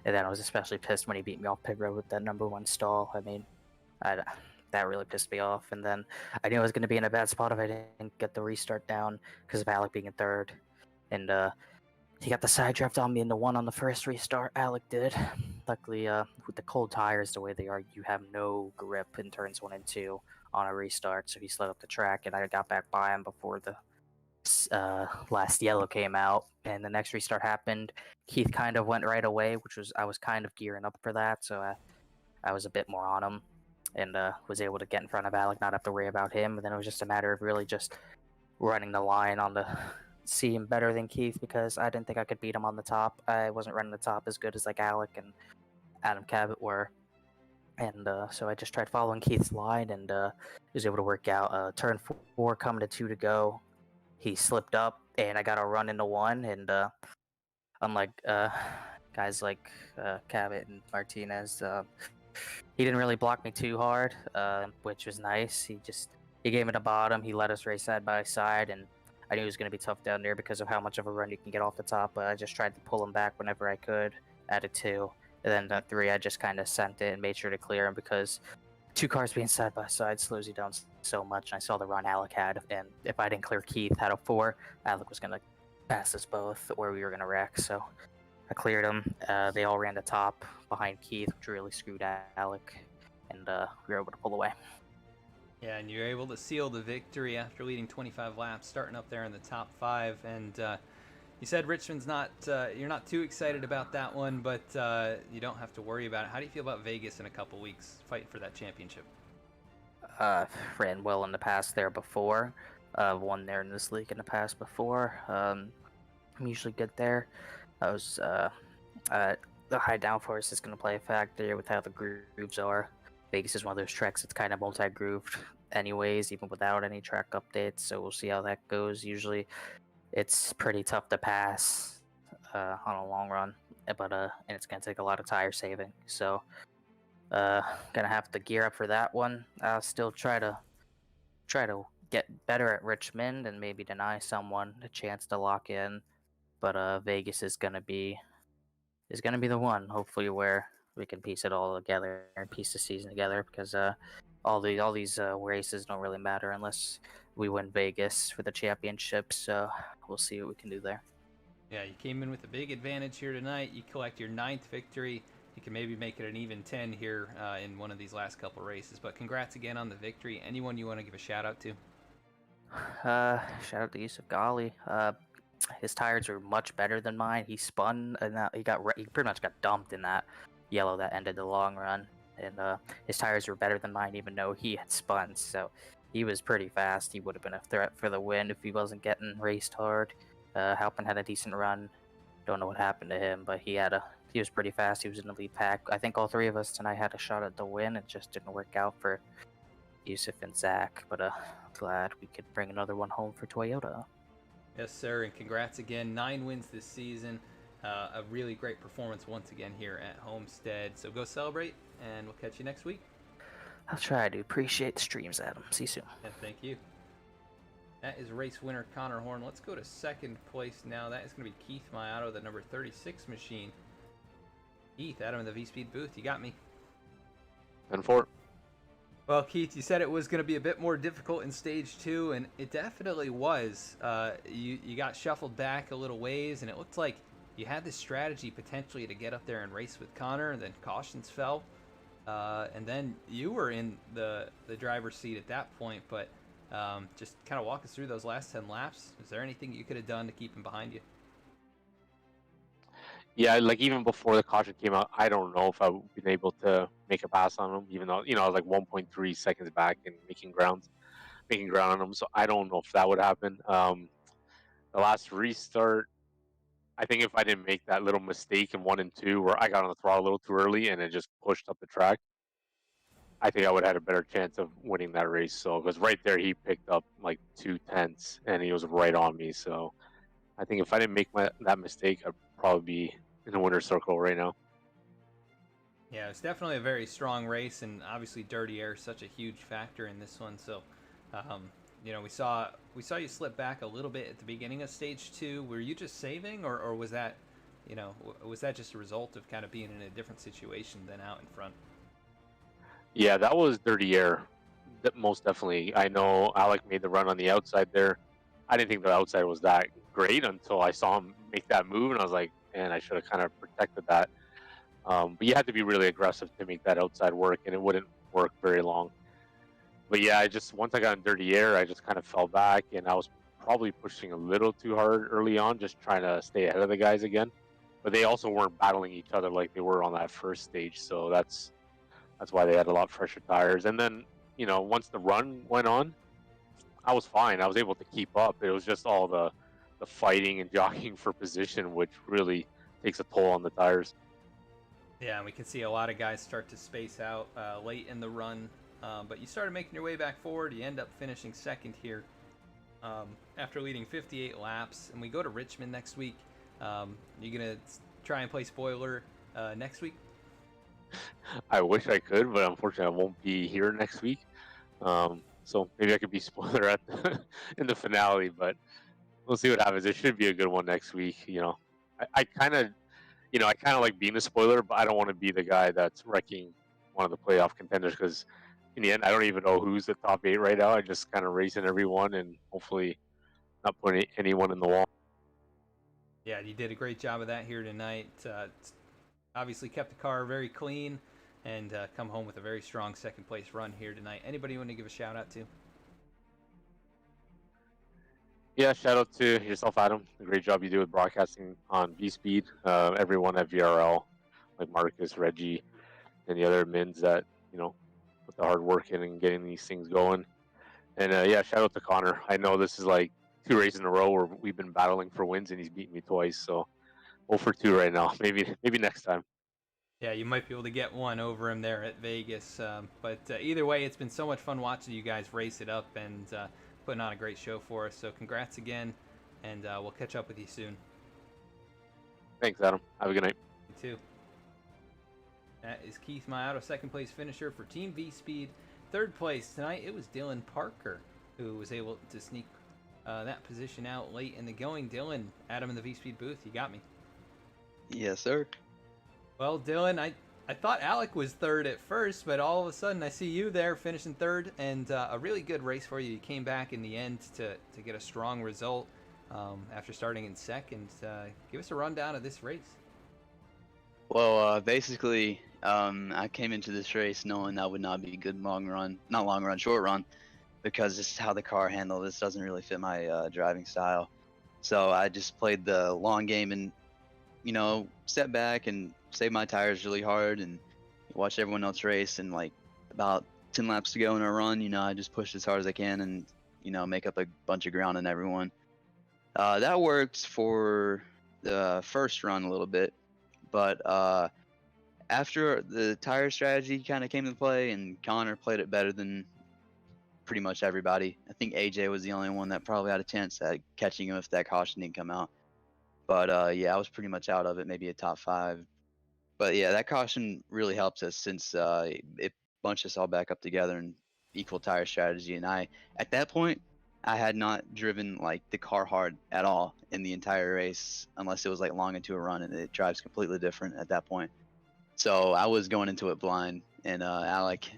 And then I was especially pissed when he beat me off pit road with that #1 stall. I mean, that really pissed me off. And then I knew I was going to be in a bad spot if I didn't get the restart down because of Alec being in third. And he got the side draft on me in the one on the first restart. Alec did. Luckily, with the cold tires the way they are, you have no grip in turns 1 and 2 on a restart. So he slid up the track, and I got back by him before the last yellow came out. And the next restart happened. Keith kind of went right away, which was I was kind of gearing up for that. So I was a bit more on him, and was able to get in front of Alec, not have to worry about him. And then it was just a matter of really just running the line on the seam better than Keith, because I didn't think I could beat him on the top. I wasn't running the top as good as like Alec and Adam Cabot were. And so I just tried following Keith's line, and was able to work out. Turn 4 coming to 2 to go. He slipped up, and I got a run into 1. And unlike guys like Cabot and Martinez, he didn't really block me too hard, which was nice. He gave me the bottom. He let us race side by side, and I knew it was going to be tough down there because of how much of a run you can get off the top. But I just tried to pull him back whenever I could at a 2. And then at 3, I just kind of sent it and made sure to clear him, because 2 cars being side by side slows you down so much. And I saw the run Alec had, and if I didn't clear Keith at a 4, Alec was going to pass us both, or we were going to wreck. So I cleared them. They all ran the top behind Keith, which really screwed Alec, and we were able to pull away. Yeah, and you're able to seal the victory after leading 25 laps, starting up there in the top 5. And you said Richmond's not, you're not too excited about that one, but you don't have to worry about it. How do you feel about Vegas in a couple weeks, fighting for that championship? Ran well in the past there before. Won there in this league in the past before. I'm usually good there. I was the high downforce is going to play a factor with how the grooves are. Vegas is one of those tracks that's kind of multi-grooved anyways, even without any track updates, so we'll see how that goes. Usually it's pretty tough to pass on a long run, but and it's going to take a lot of tire saving, so gonna have to gear up for that one. I'll still try to get better at Richmond and maybe deny someone a chance to lock in, but Vegas is gonna be the one, hopefully, where we can piece it all together and piece the season together, because all these races don't really matter unless we win Vegas for the championship. So we'll see what we can do there. Yeah, you came in with a big advantage here tonight. You collect your 9th victory. You can maybe make it an even 10 here in one of these last couple races. But congrats again on the victory. Anyone you want to give a shout out to? Shout out to Yusuf Ghali. His tires were much better than mine. He spun, and he pretty much got dumped in that yellow that ended the long run. And his tires were better than mine, even though he had spun. So he was pretty fast. He would have been a threat for the win if he wasn't getting raced hard. Halpin had a decent run. Don't know what happened to him, but he was pretty fast. He was in the lead pack. I think all 3 of us tonight had a shot at the win. It just didn't work out for Yusuf and Zach. But glad we could bring another one home for Toyota. Yes, sir, and congrats again. 9 wins this season. A really great performance once again here at Homestead. So go celebrate, and we'll catch you next week. I'll try to. Appreciate the streams, Adam. See you soon. Yeah, thank you. That is race winner Connor Horn. Let's go to 2nd place now. That is going to be Keith Mayato, the number 36 machine. Keith, Adam in the V-Speed booth. You got me. 10-4. Well, Keith, you said it was going to be a bit more difficult in stage 2, and it definitely was. You got shuffled back a little ways, and it looked like you had this strategy potentially to get up there and race with Connor, and then cautions fell. And then you were in the driver's seat at that point, but just kind of walk us through those last 10 laps. Is there anything you could have done to keep him behind you? Yeah, like even before the caution came out, I don't know if I would have been able to make a pass on him, even though, I was like 1.3 seconds back and making ground on him. So I don't know if that would happen. The last restart, I think if I didn't make that little mistake in 1 and 2 where I got on the throttle a little too early and it just pushed up the track, I think I would have had a better chance of winning that race. So, because right there he picked up like 2/10 and he was right on me. So I think if I didn't make that mistake, I'd probably be in the winner's circle right now. Yeah, it's definitely a very strong race, and obviously dirty air is such a huge factor in this one. So You know, we saw you slip back a little bit at the beginning of stage 2. Were you just saving, or was that, you know, was that just a result of kind of being in a different situation than out in front? Yeah, that was dirty air. Most definitely. I know Alec made the run on the outside there. I didn't think the outside was that great until I saw him make that move, and I was like, man, I should have kind of protected that. But you had to be really aggressive to make that outside work, and it wouldn't work very long. But yeah, I just once I got in dirty air, I just kind of fell back, and I was probably pushing a little too hard early on, just trying to stay ahead of the guys again. But they also weren't battling each other like they were on that first stage, so that's why they had a lot fresher tires. And then, you know, once the run went on, I was fine. I was able to keep up. It was just all the fighting and jockeying for position, which really takes a toll on the tires. Yeah, and we can see a lot of guys start to space out late in the run, but you started making your way back forward. You end up finishing second here after leading 58 laps, and we go to Richmond next week. You gonna try and play spoiler next week? I wish I could, but unfortunately, I won't be here next week. So maybe I could be spoiler at in the finale, but we'll see what happens. It should be a good one next week. You know, I kind of, I kind of like being a spoiler, but I don't want to be the guy that's wrecking one of the playoff contenders because in the end, I don't even know who's the top 8 right now. I just kind of racing everyone and hopefully not putting anyone in the wall. Yeah, you did a great job of that here tonight. Obviously kept the car very clean and come home with a very strong second place run here tonight. Anybody you want to give a shout out to? Yeah, shout out to yourself, Adam. The great job you do with broadcasting on V-Speed. Everyone at VRL, like Marcus, Reggie, and the other admins that, put the hard work in and getting these things going. And yeah, shout out to Connor. I know this is like 2 races in a row where we've been battling for wins and he's beaten me twice. So 0 for 2 right now. Maybe next time. Yeah, you might be able to get one over him there at Vegas. But either way, it's been so much fun watching you guys race it up and putting on a great show for us. So congrats again, and we'll catch up with you soon. Thanks, Adam. Have a good night. You too. That is Keith Mayato, second place finisher for Team V-Speed. Third place tonight, it was Dylan Parker who was able to sneak that position out late in the going. Dylan, Adam in the V-Speed booth, you got me. Yes, sir. Well, Dylan, I thought Alec was third at first, but all of a sudden I see you there finishing third, and a really good race for you. You came back in the end to get a strong result after starting in second. Give us a rundown of this race. Well, basically, I came into this race knowing that would not be a good short run, because this is how the car handled. This doesn't really fit my driving style. So I just played the long game and, step back and save my tires really hard and watch everyone else race. And like about 10 laps to go in a run, I just pushed as hard as I can and, make up a bunch of ground on everyone. That worked for the first run a little bit, but after the tire strategy kind of came into play and Connor played it better than pretty much everybody. I think AJ was the only one that probably had a chance at catching him if that caution didn't come out. But yeah, I was pretty much out of it, maybe a top 5. But yeah, that caution really helps us since it bunched us all back up together and equal tire strategy. And at that point, I had not driven like the car hard at all in the entire race, unless it was like long into a run, and it drives completely different at that point. So I was going into it blind, and Alec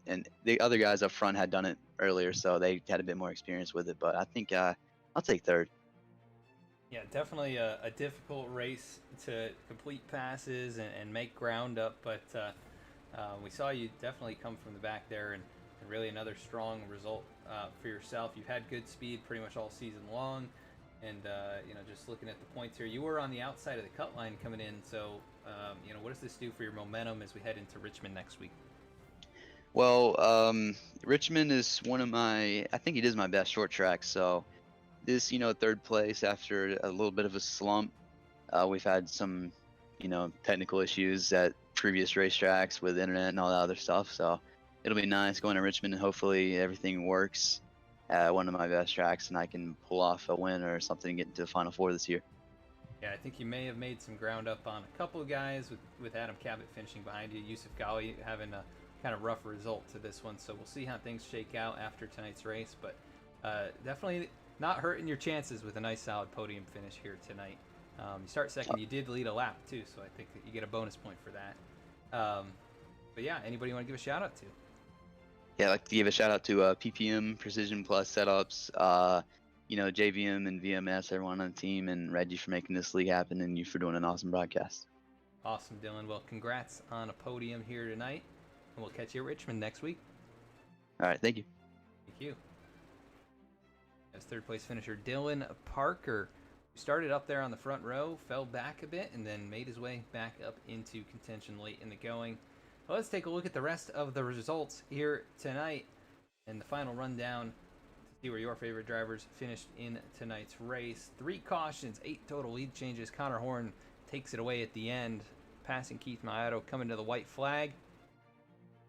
and the other guys up front had done it earlier, so they had a bit more experience with it. But I think I'll take third. Yeah, definitely a difficult race to complete passes and make ground up, but we saw you definitely come from the back there and really another strong result for yourself. You've had good speed pretty much all season long, and just looking at the points here, you were on the outside of the cut line coming in, so what does this do for your momentum as we head into Richmond next week? Well, Richmond is I think it is my best short track, so this, third place after a little bit of a slump. We've had some, technical issues at previous racetracks with internet and all that other stuff. So it'll be nice going to Richmond and hopefully everything works at one of my best tracks and I can pull off a win or something and get into the Final Four this year. Yeah, I think you may have made some ground up on a couple of guys with Adam Cabot finishing behind you. Yusuf Ghali having a kind of rough result to this one. So we'll see how things shake out after tonight's race. But Definitely not hurting your chances with a nice solid podium finish here tonight. You start second. You did lead a lap too, so I think that you get a bonus point for that. But yeah, anybody want to give a shout out to? Yeah, I'd like to give a shout out to PPM, Precision Plus Setups, JVM and VMS, everyone on the team, and Reggie for making this league happen, and you for doing an awesome broadcast. Awesome, Dylan. Well, congrats on a podium here tonight, and we'll catch you at Richmond next week. All right, thank you. Thank you. As third place finisher Dylan Parker, who started up there on the front row, fell back a bit, and then made his way back up into contention late in the going. Well, let's take a look at the rest of the results here tonight and the final rundown to see where your favorite drivers finished in tonight's race. 3 cautions, 8 total lead changes. Connor Horn takes it away at the end, passing Keith Maioto, coming to the white flag.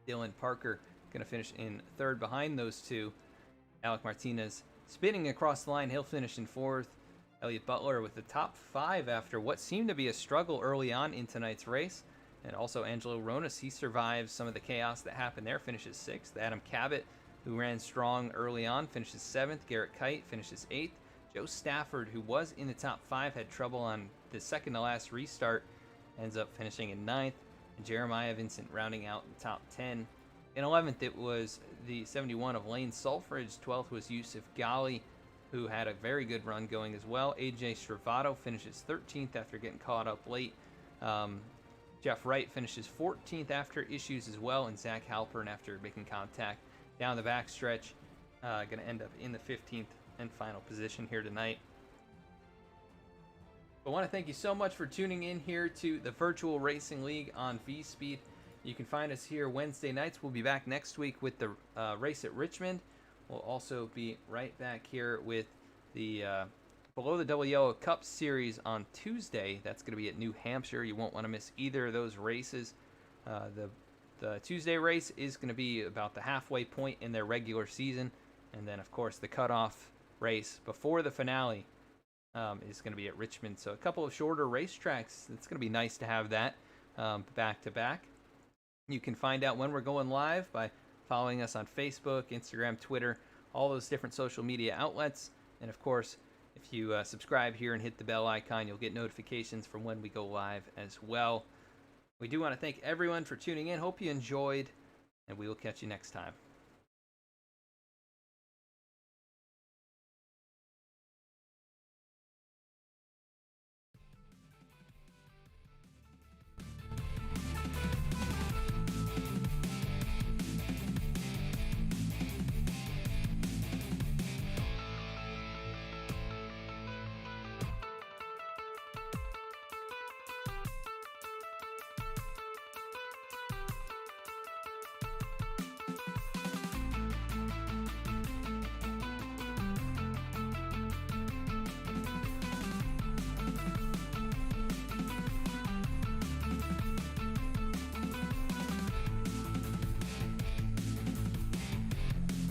Dylan Parker going to finish in third behind those two. Alec Martinez spinning across the line. He'll finish in fourth. Elliott Butler with the top 5 after what seemed to be a struggle early on in tonight's race. And also Angelo Ronas, he survives some of the chaos that happened there, finishes 6th. Adam Cabot, who ran strong early on, finishes 7th. Garrett Kite finishes 8th. Joe Stafford, who was in the top 5, had trouble on the second to last restart, ends up finishing in 9th. And Jeremiah Vincent rounding out the top 10. In 11th, it was the 71 of Lane Sulfridge. 12th was Yusuf Ghali, who had a very good run going as well. AJ Stravato finishes 13th after getting caught up late. Jeff Wright finishes 14th after issues as well, and Zach Halpern after making contact down the backstretch, going to end up in the 15th and final position here tonight. I want to thank you so much for tuning in here to the Virtual Racing League on V-Speed. You can find us here Wednesday nights. We'll be back next week with the race at Richmond. We'll also be right back here with the Below the Double Yellow Cup Series on Tuesday. That's going to be at New Hampshire. You won't want to miss either of those races. The Tuesday race is going to be about the halfway point in their regular season. And then, of course, the cutoff race before the finale is going to be at Richmond. So a couple of shorter racetracks. It's going to be nice to have that back to back. You can find out when we're going live by following us on Facebook, Instagram, Twitter, all those different social media outlets. And, of course, if you subscribe here and hit the bell icon, you'll get notifications from when we go live as well. We do want to thank everyone for tuning in. Hope you enjoyed, and we will catch you next time.